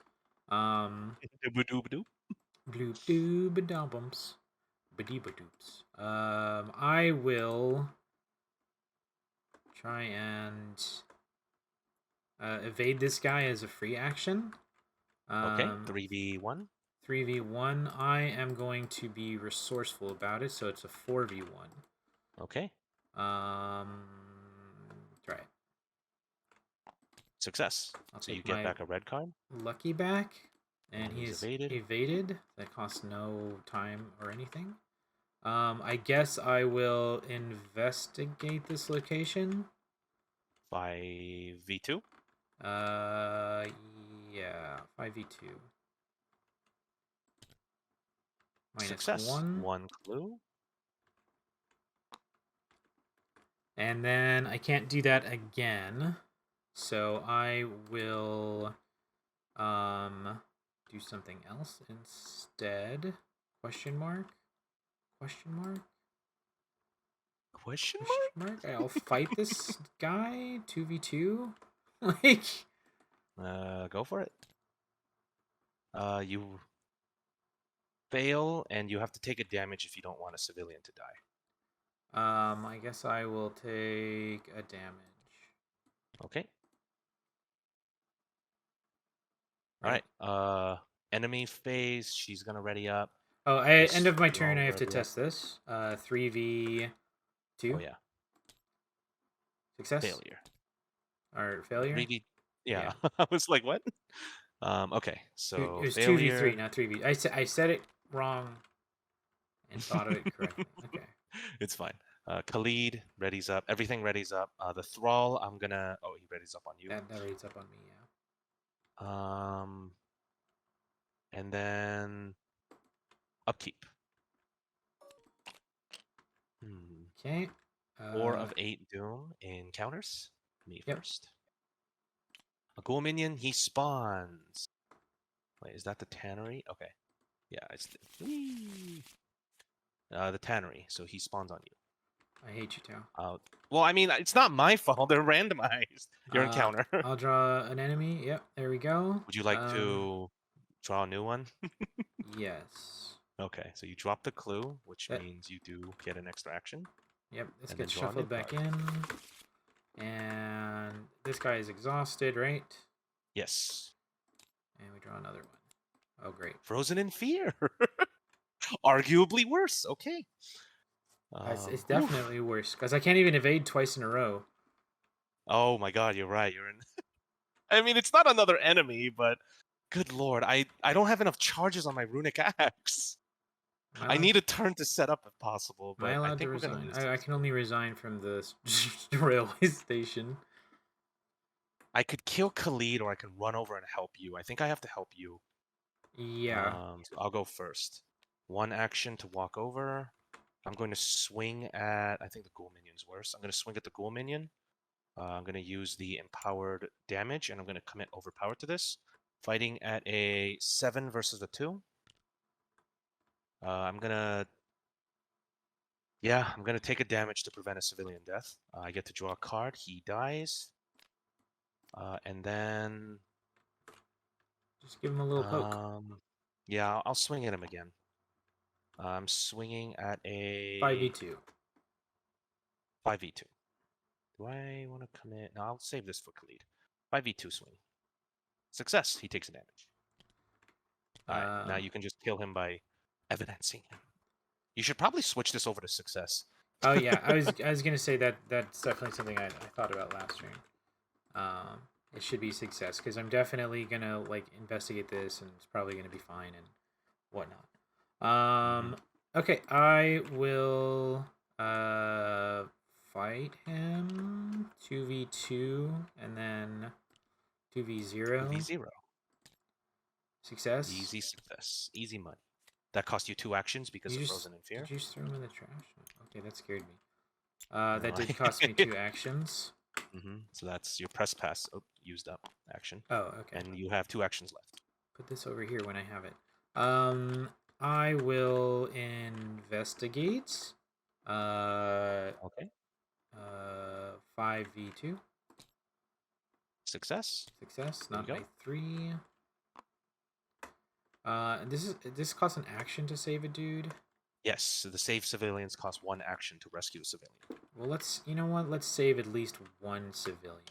Dooba-dooba-doo. Bloop dooba doobums. Badooba doops. I will try and evade this guy as a free action. Okay, Um, 3v1. 3v1. I am going to be resourceful about it, so it's a 4v1. Okay, Um, try it. success. I'll So you take get my back a red card, lucky back, and and he's he's evaded. evaded. That costs no time or anything. I guess I will investigate this location. 5v2. Uh, yeah, 5v2. Minus Success. 1. 1 clue. And then I can't do that again. So I will do something else instead. Question mark? Question mark? Question Question mark? mark? I'll fight this guy 2v2. Like, Go for it. You fail, and you have to take a damage if you don't want a civilian to die. I guess I will take a damage. Okay. All right. Enemy phase. She's gonna ready up. Oh, This end of my turn. thrall I have to ready up. test this. 3v2. Oh yeah. Success Failure. or failure? 3v. Yeah. Yeah. I was like, what? Okay. It So was 2v3, failure. not 3v. I said it wrong and thought of it correctly. Okay. It's fine. Khalid readies up. Everything readies up. The thrall. I'm gonna. Oh, he readies up on you. That reads up on me. Yeah. And then upkeep. Okay. 4 of 8 doom encounters. Me Yep. first. A ghoul minion. He spawns. Wait, is that the tannery? Okay. Yeah, it's the tannery. So he spawns on you. I hate you, Tao. Well, I mean, it's not my fault. They're randomized. Your encounter. I'll draw an enemy. Yep, there we go. Would you like to draw a new one? Yes. Okay, so you drop the clue, which means you do get an extra action. Yep, this and gets then draw a shuffled new back card. in. And this guy is exhausted, right? Yes. And we draw another one. Oh, great. Frozen in fear. Arguably worse. Okay. It's definitely worse, because I can't even evade twice in a row. Oh my god, you're right. You're in. I mean, it's not another enemy, but good lord, I don't have enough charges on my runic axe. I need a turn to set up if possible, but am I allowed to we're gonna resign? miss I this. can only resign from the railway station. I could kill Khalid, or I can run over and help you. I think I have to help you. Yeah. So I'll go first. 1 action to walk over. I'm going to swing at. I think the ghoul minion's worse. I'm going to swing at the ghoul minion. I'm going to use the empowered damage, and I'm going to commit overpower to this. Fighting at a 7 versus a 2. I'm going to take a damage to prevent a civilian death. I get to draw a card. He dies. And then... Just give him a little poke. Yeah, I'll swing at him again. I'm swinging at a... 5v2. 5v2. Do I want to commit? No, I'll save this for Khalid. 5v2 swing. Success. He takes a damage. Alright, now you can just kill him by evidencing him. You should probably switch this over to success. Oh yeah, I was gonna say that's definitely something I thought about last stream. It should be success, because I'm definitely gonna like investigate this, and it's probably gonna be fine and whatnot. Okay, I will fight him 2v2 and then 2v0. 2v0. Success. Easy success. Easy money. That cost you 2 actions because of Frozen in Fear. Did you just throw him in the trash? Okay, that scared me. That did cost me 2 actions. So that's your press pass used up action. Oh, okay. And you have 2 actions left. Put this over here when I have it. I will investigate. Okay. 5v2. Success. Success, not by 3. This costs an action to save a dude. Yes, so the save civilians cost 1 action to rescue a civilian. Well, you know what? Let's save at least 1 civilian.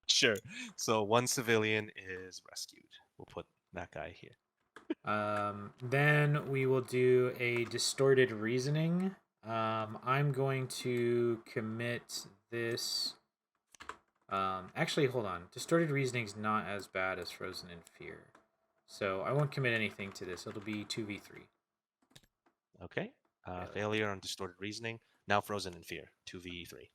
Sure. So 1 civilian is rescued. We'll put that guy here. Then we will do a distorted reasoning. I'm going to commit this. Actually, hold on. Distorted reasoning's not as bad as Frozen in Fear. So I won't commit anything to this. It'll be 2v3. Okay. Failure on distorted reasoning. Now Frozen in Fear. 2v3.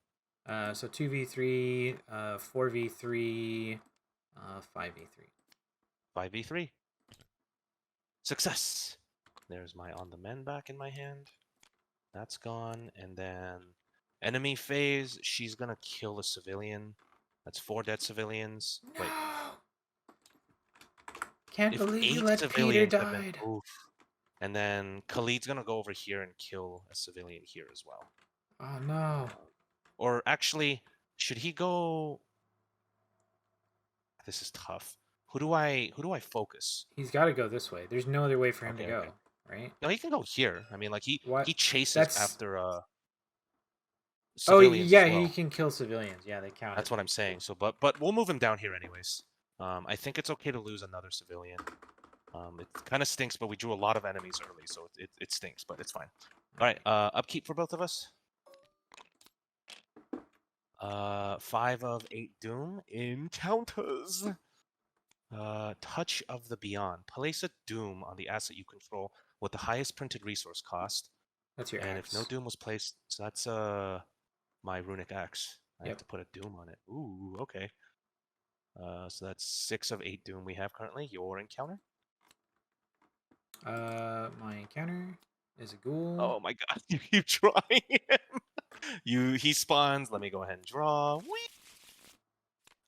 So 2v3, 4v3, 5v3. 5v3. Success. There's my on the men back in my hand. That's gone. And then enemy phase. She's going to kill a civilian. That's 4 dead civilians. No! Wait. Can't believe you let Peter die. And then Khalid's going to go over here and kill a civilian here as well. Oh, no. Or actually, should he go... This is tough. Who do I focus? He's got to go this way. There's no other way for him to go, right? No, he can go here. I mean, like he chases after civilians. Oh yeah, as well. he can kill civilians. Yeah, they count. That's what I'm saying. So, but we'll move him down here anyways. I think it's okay to lose another civilian. It kind of stinks, but we drew a lot of enemies early, so it stinks, but it's fine. All right, upkeep for both of us. 5 of 8 doom encounters. Touch of the Beyond. Place a doom on the asset you control with the highest printed resource cost. That's your And axe. if no doom was placed, so that's my runic axe. I have to put a doom on it. Ooh, okay. So that's 6 of 8 doom we have currently. Your encounter? My encounter is a ghoul. Oh my god, you keep drawing him. He spawns. Let me go ahead and draw. Whee!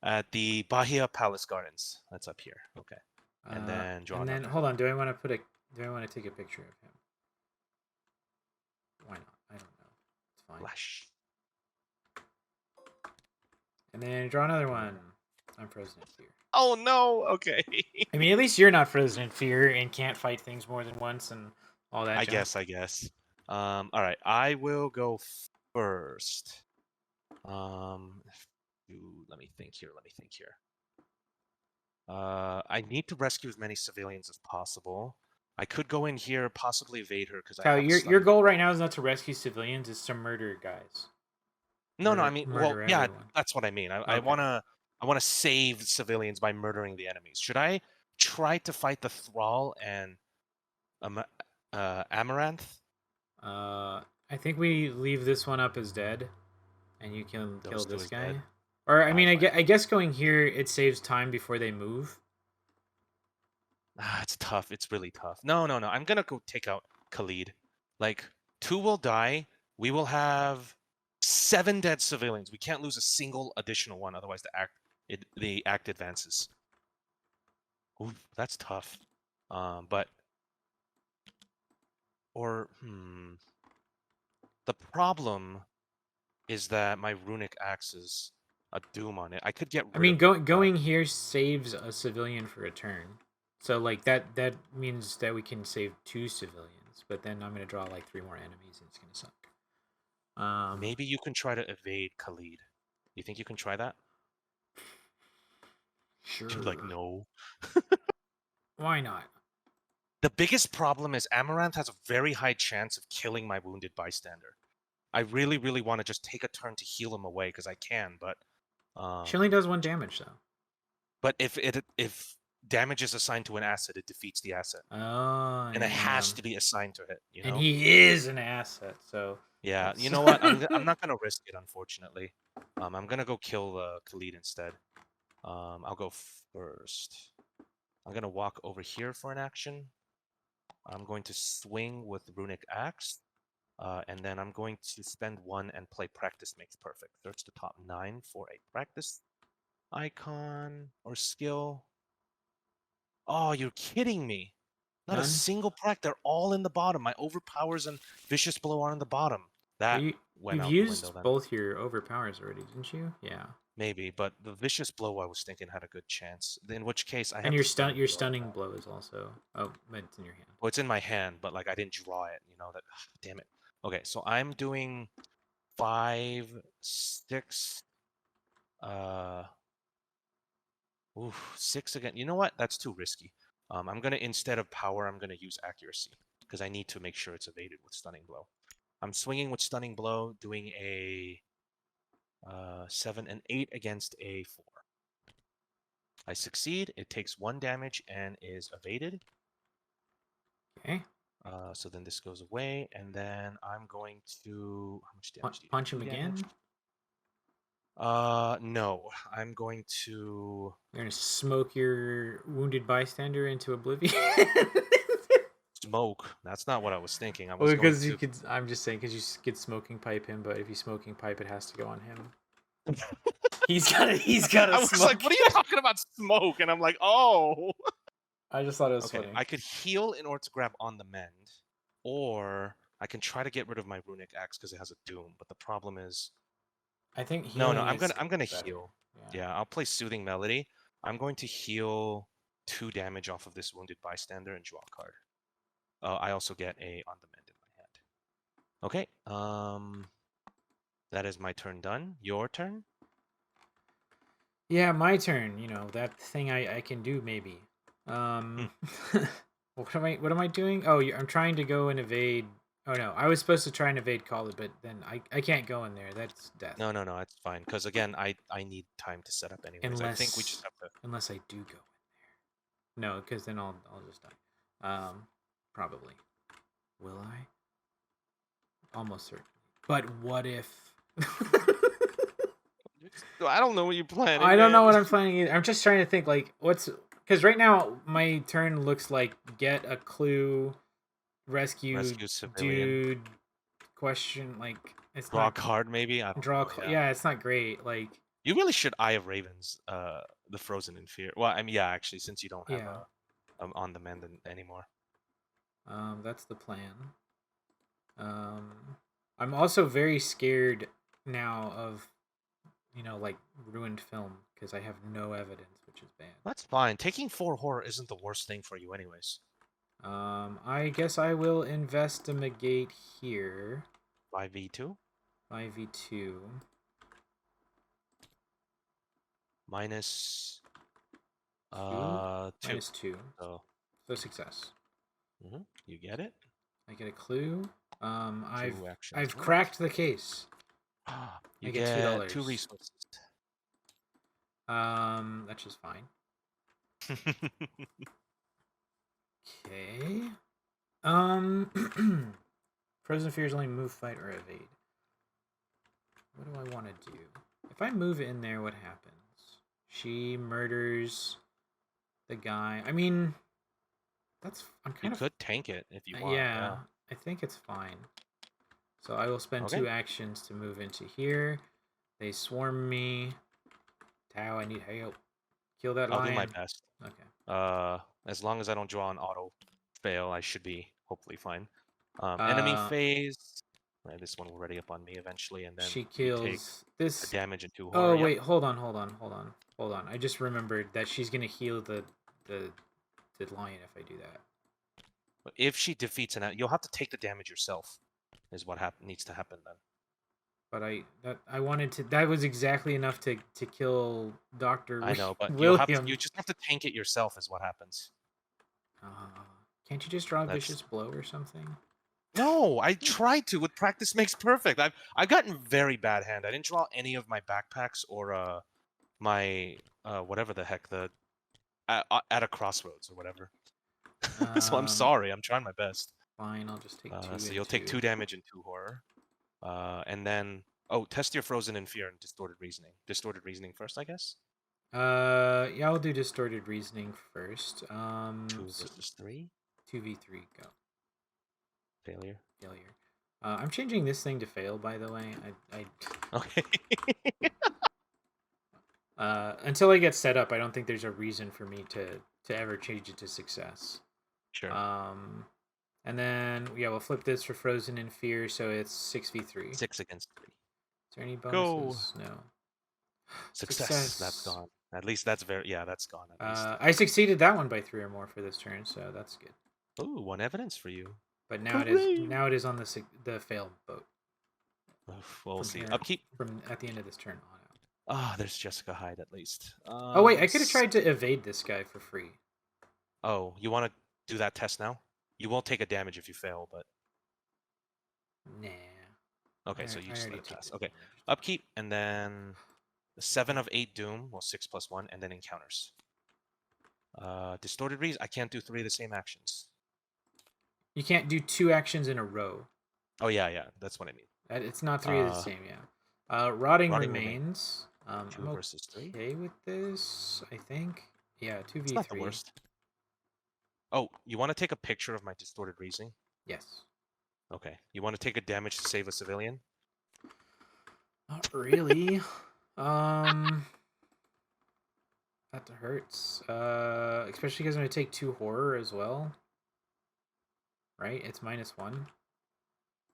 At the Bahia Palace Gardens. That's up here. Okay. And then draw And then another. hold on. Do I want to take a picture of him? Why not? I don't know. It's fine. Flash. And then draw another one. I'm frozen in fear. Oh no. Okay. I mean, at least you're not frozen in fear and can't fight things more than once and all that. I guess. All right. I will go first. Let me think here. I need to rescue as many civilians as possible. I could go in here, possibly evade her because I Kyle, have your goal right now is not to rescue civilians; it's to murder guys. No, I mean, well, yeah, everyone. that's what I mean. I Okay. wanna save civilians by murdering the enemies. Should I try to fight the Thrall and Amaranth? I think we leave this one up as dead, and you can kill Those two this as guy. dead. Or I mean, Fine. I guess going here it saves time before they move. It's tough. It's really tough. No. I'm gonna go take out Khalid. Like 2 will die. We will have 7 dead civilians. We can't lose a single additional one, otherwise the act advances. Ooh, that's tough. But the problem is that my runic axe is a doom on it. I could get rid I mean, of going here saves a civilian for a turn, so like that means that we can save 2 civilians. But then I'm gonna draw like 3 more enemies, and it's gonna suck. Maybe you can try to evade Khalid. You think you can try that? Sure. You're like, no. Why not? The biggest problem is Amaranth has a very high chance of killing my wounded bystander. I really, really want to just take a turn to heal him away because I can, but She only does 1 damage though. but if damage is assigned to an asset, it defeats the asset. Oh, And it has to be assigned to it, you know? And he is an asset, so Yeah, you know what? I'm not gonna risk it, unfortunately. I'm gonna go kill Khalid instead. I'll go first. I'm gonna walk over here for an action. I'm going to swing with Runic Axe, and then I'm going to spend 1 and play Practice Makes Perfect. Search the top 9 for a practice icon or skill. Oh, you're kidding me! Not None? a single prac. They're all in the bottom. My overpowers and vicious blow are in the bottom. That went You've out the window used then. both your overpowers already, didn't you? Yeah. Maybe, but the vicious blow I was thinking had a good chance. In which case I have And your to stunning blow is also but it's in your hand. Well, it's in my hand, but like I didn't draw it. You know that. Damn it. Okay, so I'm doing 5, 6. Ooh, 6 again. You know what? That's too risky. I'm gonna instead of power, I'm gonna use accuracy because I need to make sure it's evaded with stunning blow. I'm swinging with stunning blow, doing a 7 and 8 against a 4. I succeed. It takes 1 damage and is evaded. Okay. So then this goes away, and then I'm going to how much damage? Punch him again. No. I'm going to. You're gonna smoke your wounded bystander into oblivion. Smoke. That's not what I was thinking. Well, because you could. I'm just saying because you could smoking pipe him, but if you smoking pipe, it has to go on him. He's got a. I was like, what are you talking about smoke? And I'm like, oh. I just thought it was funny. I could heal in order to grab on the mend, or I can try to get rid of my runic axe because it has a doom. But the problem is, I think no. I'm gonna heal. Yeah, I'll play Soothing Melody. I'm going to heal 2 damage off of this wounded bystander and draw a card. I also get a on the mend in my hand. Okay. That is my turn done. Your turn. Yeah, my turn. You know, that thing I can do maybe. Hmm. What am I doing? Oh, I'm trying to go and evade. Oh no, I was supposed to try and evade Call it, but then I can't go in there. That's death. No, no, no, it's fine. Because again, I need time to set up anyways. I think we just Unless have to. unless I do go in there. No, because then I'll just die. Probably. Will I? Almost certain. But what if? I don't know what you're planning, I don't know man. what I'm planning either. I'm just trying to think like what's because right now my turn looks like get a clue, rescue Rescue civilian. dude, question like it's Draw a not card, maybe. I don't know. Yeah. yeah, it's not great. Like You really should Eye of Ravens, the Frozen in Fear. Well, I mean, yeah, actually, since you don't have yeah, on the mend anymore. that's the plan. Um, I'm also very scared now of like ruined film because I have no evidence, which is bad. That's fine. Taking 4 horror isn't the worst thing for you, anyways. I guess I will investigate here. 5v2 5v2. minus 2 2. minus 2. So So success. you get it. I get a clue. I've 2 actions I've left. cracked the case. You I get get $2. 2 resources. That's just fine. Okay. Frozen fears only move, fight, or evade. What do I want to do? If I move in there, what happens? She murders the guy. I mean, I'm You kind of could tank it if you want. yeah. Yeah. I think it's fine. So I will spend Okay. 2 actions to move into here. They swarm me. Tao, I need help. Kill that I'll do my lion. best. Okay. As long as I don't draw an auto fail, I should be hopefully fine. Enemy Uh, phase. Right, this one will ready up on me eventually, and then she you take kills a this. damage and 2 horror. Oh Yep. wait, hold on. I just remembered that she's gonna heal the the lion if I do that. But if she defeats you'll have to take the damage yourself. Is what needs to happen then. But I wanted to. That was exactly enough to kill Doctor I know, but William. you just have to tank it yourself. Is what happens. Uh, can't you just draw a That's vicious blow or something? No, I tried to. With practice makes perfect. I've gotten very bad hand. I didn't draw any of my backpacks or my whatever the heck at a crossroads or whatever. So I'm Um, sorry. I'm trying my best. fine. I'll just take 2 So and you'll take 2. 2 damage and 2 horror. And then test your frozen in fear and distorted reasoning. Distorted reasoning first, I guess. Yeah, I'll do distorted reasoning first. 2 versus 3. 2v3 go. Failure. Failure. I'm changing this thing to fail, by the way. Okay. Until I get set up, I don't think there's a reason for me to ever change it to success. Sure. And then yeah, we'll flip this for frozen in fear, so it's 6v3. 6 against 3. Is there any Go. bonuses? No. Success. That's gone. At least that's that's gone at least. I succeeded that one by 3 or more for this turn, so that's good. Ooh, 1 evidence for you. But now it is on the fail boat. We'll see. Upkeep. From at the end of this turn on out. Ah, there's Jessica Hyde at least. Oh wait, I could have tried to evade this guy for free. Oh, you want to do that test now? You won't take a damage if you fail, but Nah. okay, so you just let it took pass. the Okay, damage. upkeep, and then 7 of 8 doom. Well, 6+1, and then encounters. Distorted reason. I can't do 3 of the same actions. You can't do 2 actions in a row. Oh yeah, that's what I mean. It's not 3 of the same, yeah. Rotting Remains. remains. 2 I'm versus 3. okay with this, I think. Yeah, 2v3. It's not the worst. Oh, you want to take a picture of my distorted reasoning? Yes. Okay. You want to take a damage to save a civilian? Not really. That hurts. Especially because I'm gonna take 2 horror as well. Right? It's -1.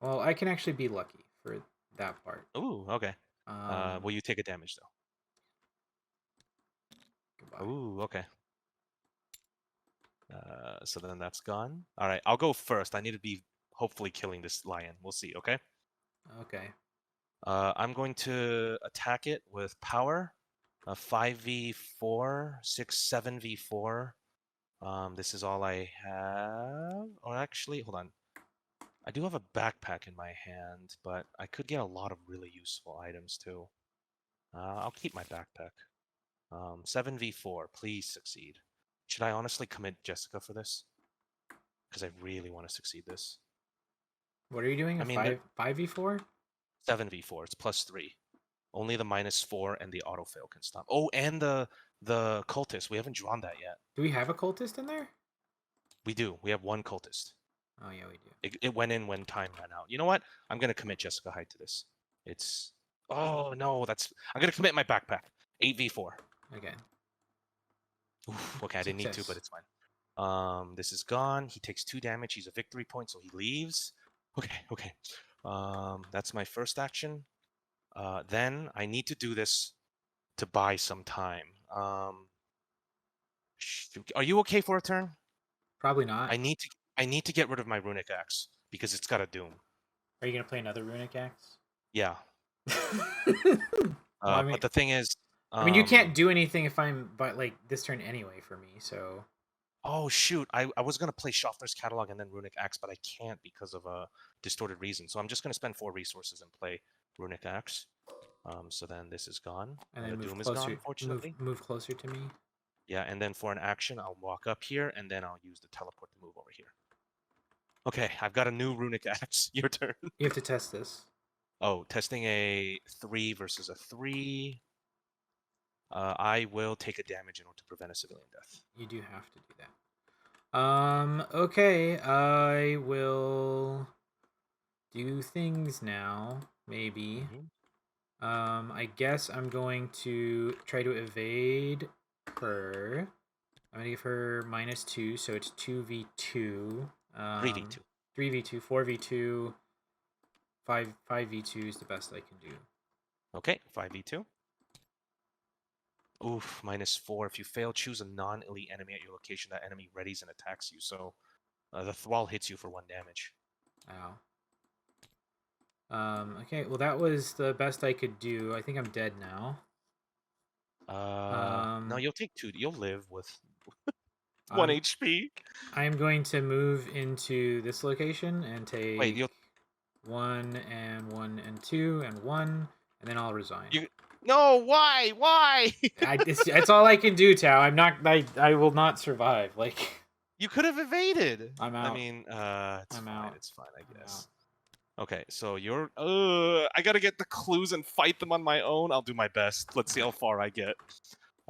Well, I can actually be lucky for that part. Ooh, okay. Will you take a damage though? Goodbye. Ooh, okay. So then that's gone. All right, I'll go first. I need to be hopefully killing this lion. We'll see, okay? Okay. I'm going to attack it with power. A 5v4, 6, 7v4. This is all I have. Or actually, hold on. I do have a backpack in my hand, but I could get a lot of really useful items too. I'll keep my backpack. 7v4, please succeed. Should I honestly commit Jessica for this? Because I really want to succeed this. What are you doing? I A mean, 5v4? 7v4, it's +3. Only the -4 and the autofail can stop. Oh, and the cultist. We haven't drawn that yet. Do we have a cultist in there? We do. We have one cultist. Oh yeah, we do. It went in when time ran out. You know what? I'm gonna commit Jessica Hyde to this. It's oh no, I'm gonna commit my backpack. 8v4. Okay. Oof, okay, I didn't need to, but Success. it's fine. This is gone. He takes 2 damage. He's a victory point, so he leaves. Okay, okay. That's my first action. Then I need to do this to buy some time. Are you okay for a turn? Probably not. I need to get rid of my runic axe because it's got a doom. Are you gonna play another runic axe? Yeah. Well, I mean, but the thing is, I mean, you can't do anything if I'm but like this turn anyway for me. So. Oh shoot! I was gonna play Schaffner's Catalog and then Runic Axe, but I can't because of a distorted reason. So I'm just gonna spend 4 resources and play Runic Axe. So then this is gone. And And then the move Doom is closer. gone, fortunately. Move closer to me. Yeah, and then for an action, I'll walk up here, and then I'll use the teleport to move over here. Okay, I've got a new Runic Axe. Your turn. You have to test this. Oh, testing a 3 versus a 3. I will take a damage in order to prevent a civilian death. You do have to do that. Okay, I will do things now, maybe. I guess I'm going to try to evade her. I'm gonna give her -2, so it's 2v2. 3v2. 3v2, 4v2, 5v2 is the best I can do. Okay, 5v2. Oof, -4. If you fail, choose a non-elite enemy at your location. That enemy readies and attacks you. So the thrall hits you for 1 damage. Ow. Okay, well that was the best I could do. I think I'm dead now. No, you'll take 2. You'll live with 1 I'm, HP. I'm going to move into this location and Wait, take you'll 1 and 1 and 2 and 1, and then I'll resign. No, why? Why? It's all I can do, Tao. I will not survive. Like, You could have evaded. I'm out. I mean, it's I'm fine. out. It's fine, I guess. Okay, so you're. I gotta get the clues and fight them on my own. I'll do my best. Let's see how far I get.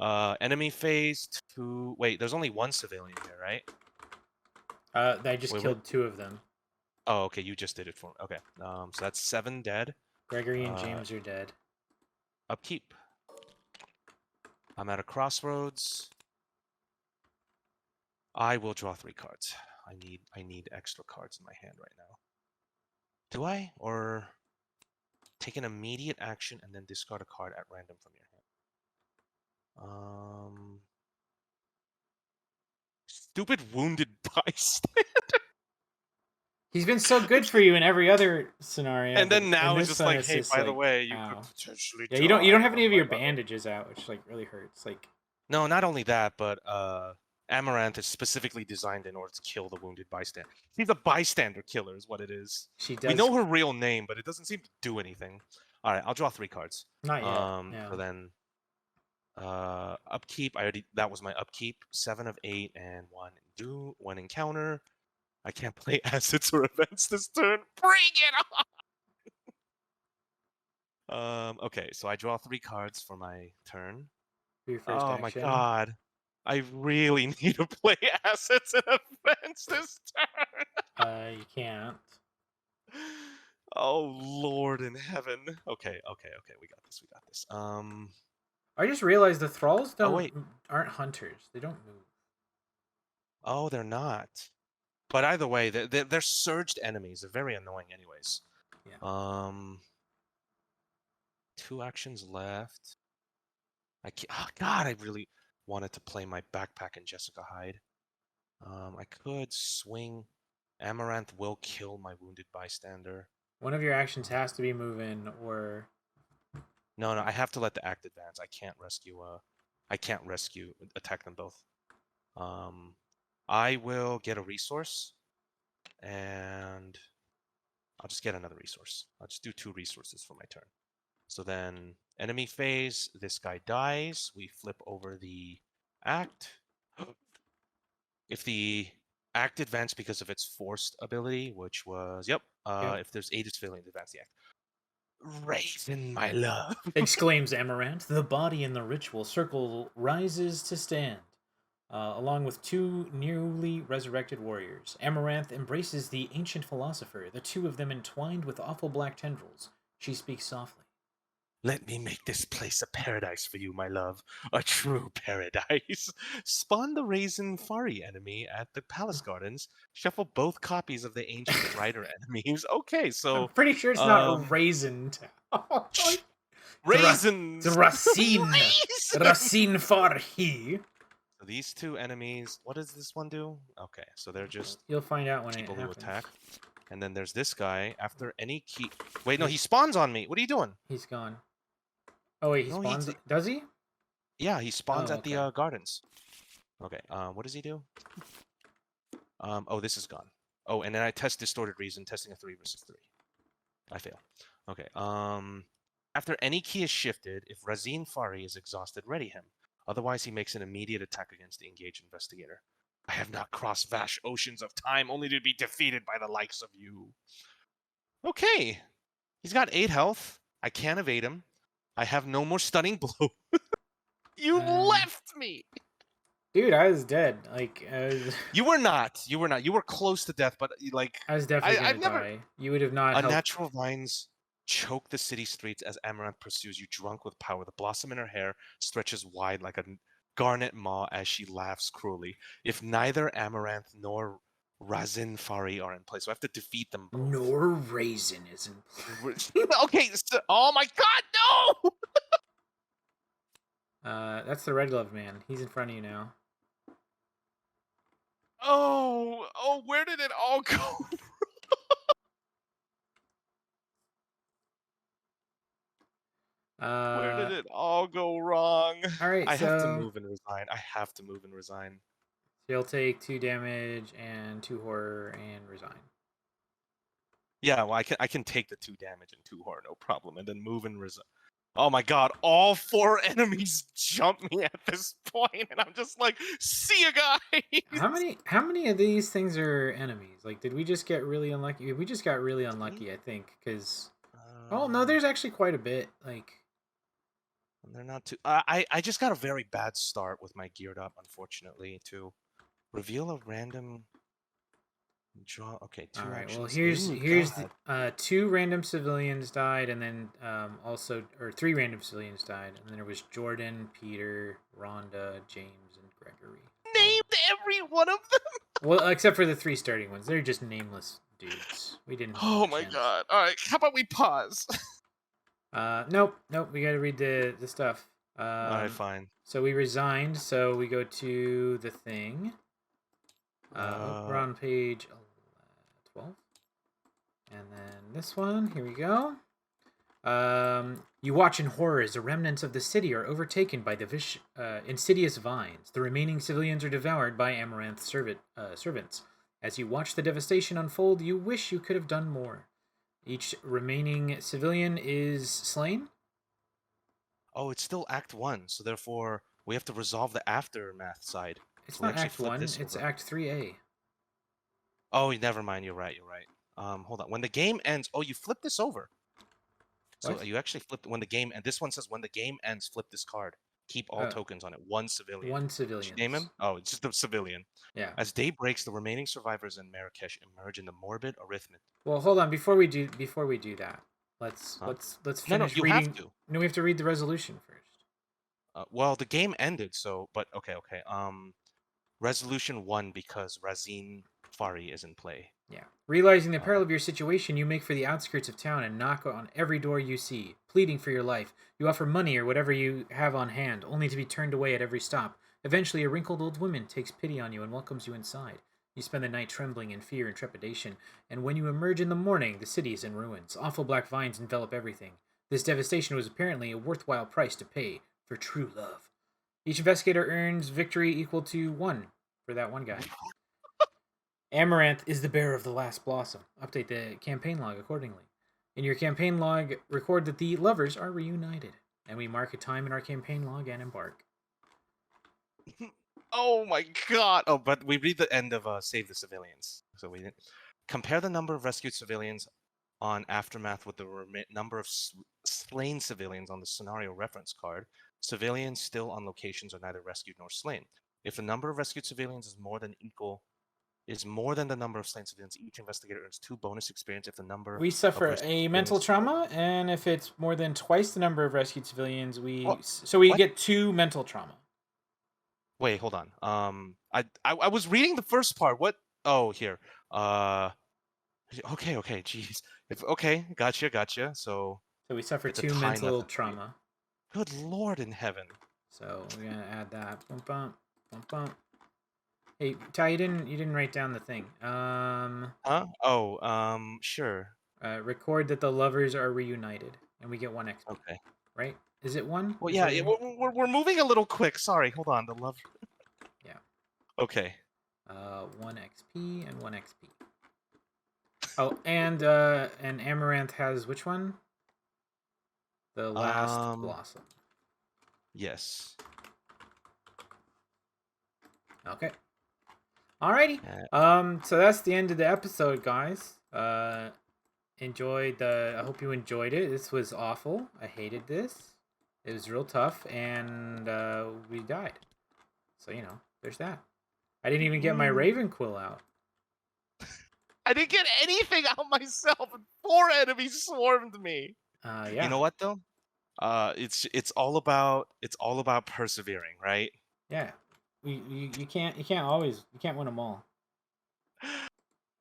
Enemy phase 2. Wait, there's only 1 civilian here, right? I just killed 2 of them. Oh, okay, you just did it for me. Okay, so that's 7 dead. Gregory and James are dead. Upkeep. I'm at a crossroads. I will draw 3 cards. I need extra cards in my hand right now. Do I? Or take an immediate action and then discard a card at random from your hand. Stupid wounded bystander. He's been so good for you in every other scenario. And then now it's just like, hey, by the like, way, you ow. could potentially. Yeah, you don't have any of your bandages out, which like really hurts. Like. No, not only that, but Amaranth is specifically designed in order to kill the wounded bystander. She's a bystander killer, is what it is. She does. We know her real name, but it doesn't seem to do anything. All right, I'll draw 3 cards. Not yet. Yeah. So then, upkeep. That was my upkeep. 7 of 8 and 1 encounter. I can't play assets or events this turn. Bring it on! Okay, so I draw 3 cards for my turn. For your first action. My god. I really need to play assets and events this turn. You can't. Oh Lord in heaven. Okay, we got this. I just realized the thralls aren't hunters. They don't move. Oh, they're not. But either way, they're surged enemies. They're very annoying anyways. Yeah. 2 actions left. I can't, oh god, I really wanted to play my backpack and Jessica Hyde. I could swing. Amaranth will kill my wounded bystander. One of your actions has to be moving, or No, no, I have to let the act advance. I can't attack them both. I will get a resource, and I'll just get another resource. I'll just do 2 resources for my turn. So then, enemy phase, this guy dies. We flip over the act. If the act advanced because of its forced ability, which was, yep, Yep. if there's 8 civilians, advance the act. Raven, my love. Exclaims Amaranth. The body in the ritual circle rises to stand, along with 2 newly resurrected warriors. Amaranth embraces the ancient philosopher, the 2 of them entwined with awful black tendrils. She speaks softly. Let me make this place a paradise for you, my love. A true paradise. Spawn the Raisin Fari enemy at the Palace Gardens. Shuffle both copies of the Ancient Rider enemies. Okay, I'm so pretty sure it's not Raisin Town. Raisins! Racine. Raisins! Racine Farhi. So these 2 enemies, what does this one do? Okay, so they're just You'll find out when people it who happens. attack. And then there's this guy. After any key... Wait, no, he spawns on me. What are you doing? He's gone. Oh wait, he No, spawns. Does he? Yeah, he spawns Oh, at the okay. gardens. Okay, what does he do? Oh, this is gone. Oh, and then I test Distorted Reason, testing a 3 versus 3. I fail. Okay, after any key is shifted, if Razin Fari is exhausted, ready him. Otherwise, he makes an immediate attack against the engaged investigator. I have not crossed vast oceans of time only to be defeated by the likes of you. Okay, he's got 8 health. I can't evade him. I have no more stunning blow. You left me! Dude, I was dead. Like, You were not. You were not. You were close to death, but like I was definitely I've gonna never. die. You would have not helped. Unnatural vines choke the city streets as Amaranth pursues you, drunk with power. The blossom in her hair stretches wide like a garnet maw as she laughs cruelly. If neither Amaranth nor Razin Fari are in place, so I have to defeat them both. Nor Raisin is in place. Okay. So, oh my God, no! That's the Red Glove Man. He's in front of you now. Oh, where did it all go? Where did it all go wrong? All right, I so have to move and resign. I have to move and resign. You'll take 2 damage and 2 horror and resign. Yeah, well, I can take the 2 damage and 2 horror, no problem, and then move and resign. Oh my God! All 4 enemies jump me at this point, and I'm just like, "See you guys." How many of these things are enemies? Like, did we just get really unlucky? We just got really unlucky, I think, because. Oh no, there's actually quite a bit. Like. They're not too. I just got a very bad start with my geared up, unfortunately. To reveal a random draw. Okay, 2 All right. actions. Well, here's Ooh, the 2 random civilians died, and then also 3 random civilians died, and then there was Jordan, Peter, Rhonda, James, and Gregory. Named every one of them. Well, except for the 3 starting ones, they're just nameless dudes. We didn't. Oh my God! All right, how about we pause? Nope. We gotta read the stuff. All right, fine. So we resigned. So we go to the thing. We're on page 12, and then this one. Here we go. You watch in horror as the remnants of the city are overtaken by the insidious vines. The remaining civilians are devoured by Amaranth servants. As you watch the devastation unfold, you wish you could have done more. Each remaining civilian is slain. Oh, it's still Act 1, so therefore we have to resolve the aftermath side. It's So not Act 1, it's Act 3A. Oh, never mind, you're right. Hold on. When the game ends, oh, you flip this over. So What? you actually flipped when the game, and this one says when the game ends, flip this card. Keep all tokens on it. 1 civilian. 1 civilian. Did you name him? Oh, it's just a civilian. Yeah. As day breaks, the remaining survivors in Marrakesh emerge in the morbid arrhythmic. Well, hold on. Before we do that, let's finish no, you reading. have to. No, we have to read the resolution first. Well, the game ended, so but okay. Resolution 1 because Razin Fari is in play. Yeah. Realizing the peril of your situation, you make for the outskirts of town and knock on every door you see, pleading for your life. You offer money or whatever you have on hand, only to be turned away at every stop. Eventually, a wrinkled old woman takes pity on you and welcomes you inside. You spend the night trembling in fear and trepidation, and when you emerge in the morning, the city is in ruins. Awful black vines envelop everything. This devastation was apparently a worthwhile price to pay for true love. Each investigator earns victory equal to 1 for that one guy. Amaranth is the bearer of the last blossom. Update the campaign log accordingly. In your campaign log, record that the lovers are reunited, and we mark a time in our campaign log and embark. Oh my god! Oh, but we read the end of Save the Civilians. So we didn't compare the number of rescued civilians on Aftermath with the number of slain civilians on the scenario reference card. Civilians still on locations are neither rescued nor slain. If the number of rescued civilians is more than the number of slain civilians, each investigator earns 2 bonus experience. If the number We of suffer rescued a mental civilians trauma, and if it's more than twice the number of rescued civilians, What? we What? get 2 mental trauma. Wait, hold on. I was reading the first part. What? Oh, here. Okay, jeez. Okay, gotcha. So So we suffer it's a 2 tie mental nothing for you. trauma. Good Lord in heaven. So we're gonna add that. Bump bump, bump bump. Hey, Ty, you didn't write down the thing. Huh? Oh, sure. Record that the lovers are reunited, and we get 1 XP. Okay. Right? Is it 1? Well, Is yeah, what you're... we're moving a little quick. Sorry, hold on. The love. Yeah. Okay. 1 XP and 1 XP. Oh, and Amaranth has which one? The last blossom. Yes. Okay. Alrighty. So that's the end of the episode, guys. I hope you enjoyed it. This was awful. I hated this. It was real tough, and we died. So there's that. I didn't even get my Ravenquill out. I didn't get anything out myself, and 4 enemies swarmed me. Yeah. You know what though? It's all about persevering, right? Yeah. You can't win them all.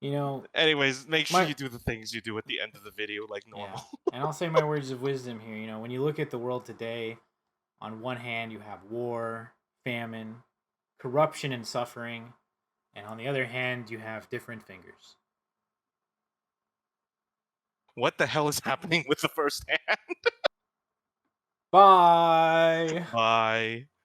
Anyways, make sure you do the things you do at the end of the video like normal. Yeah. And I'll say my words of wisdom here. When you look at the world today, on one hand you have war, famine, corruption, and suffering, and on the other hand you have different fingers. What the hell is happening with the first hand? Bye. Bye.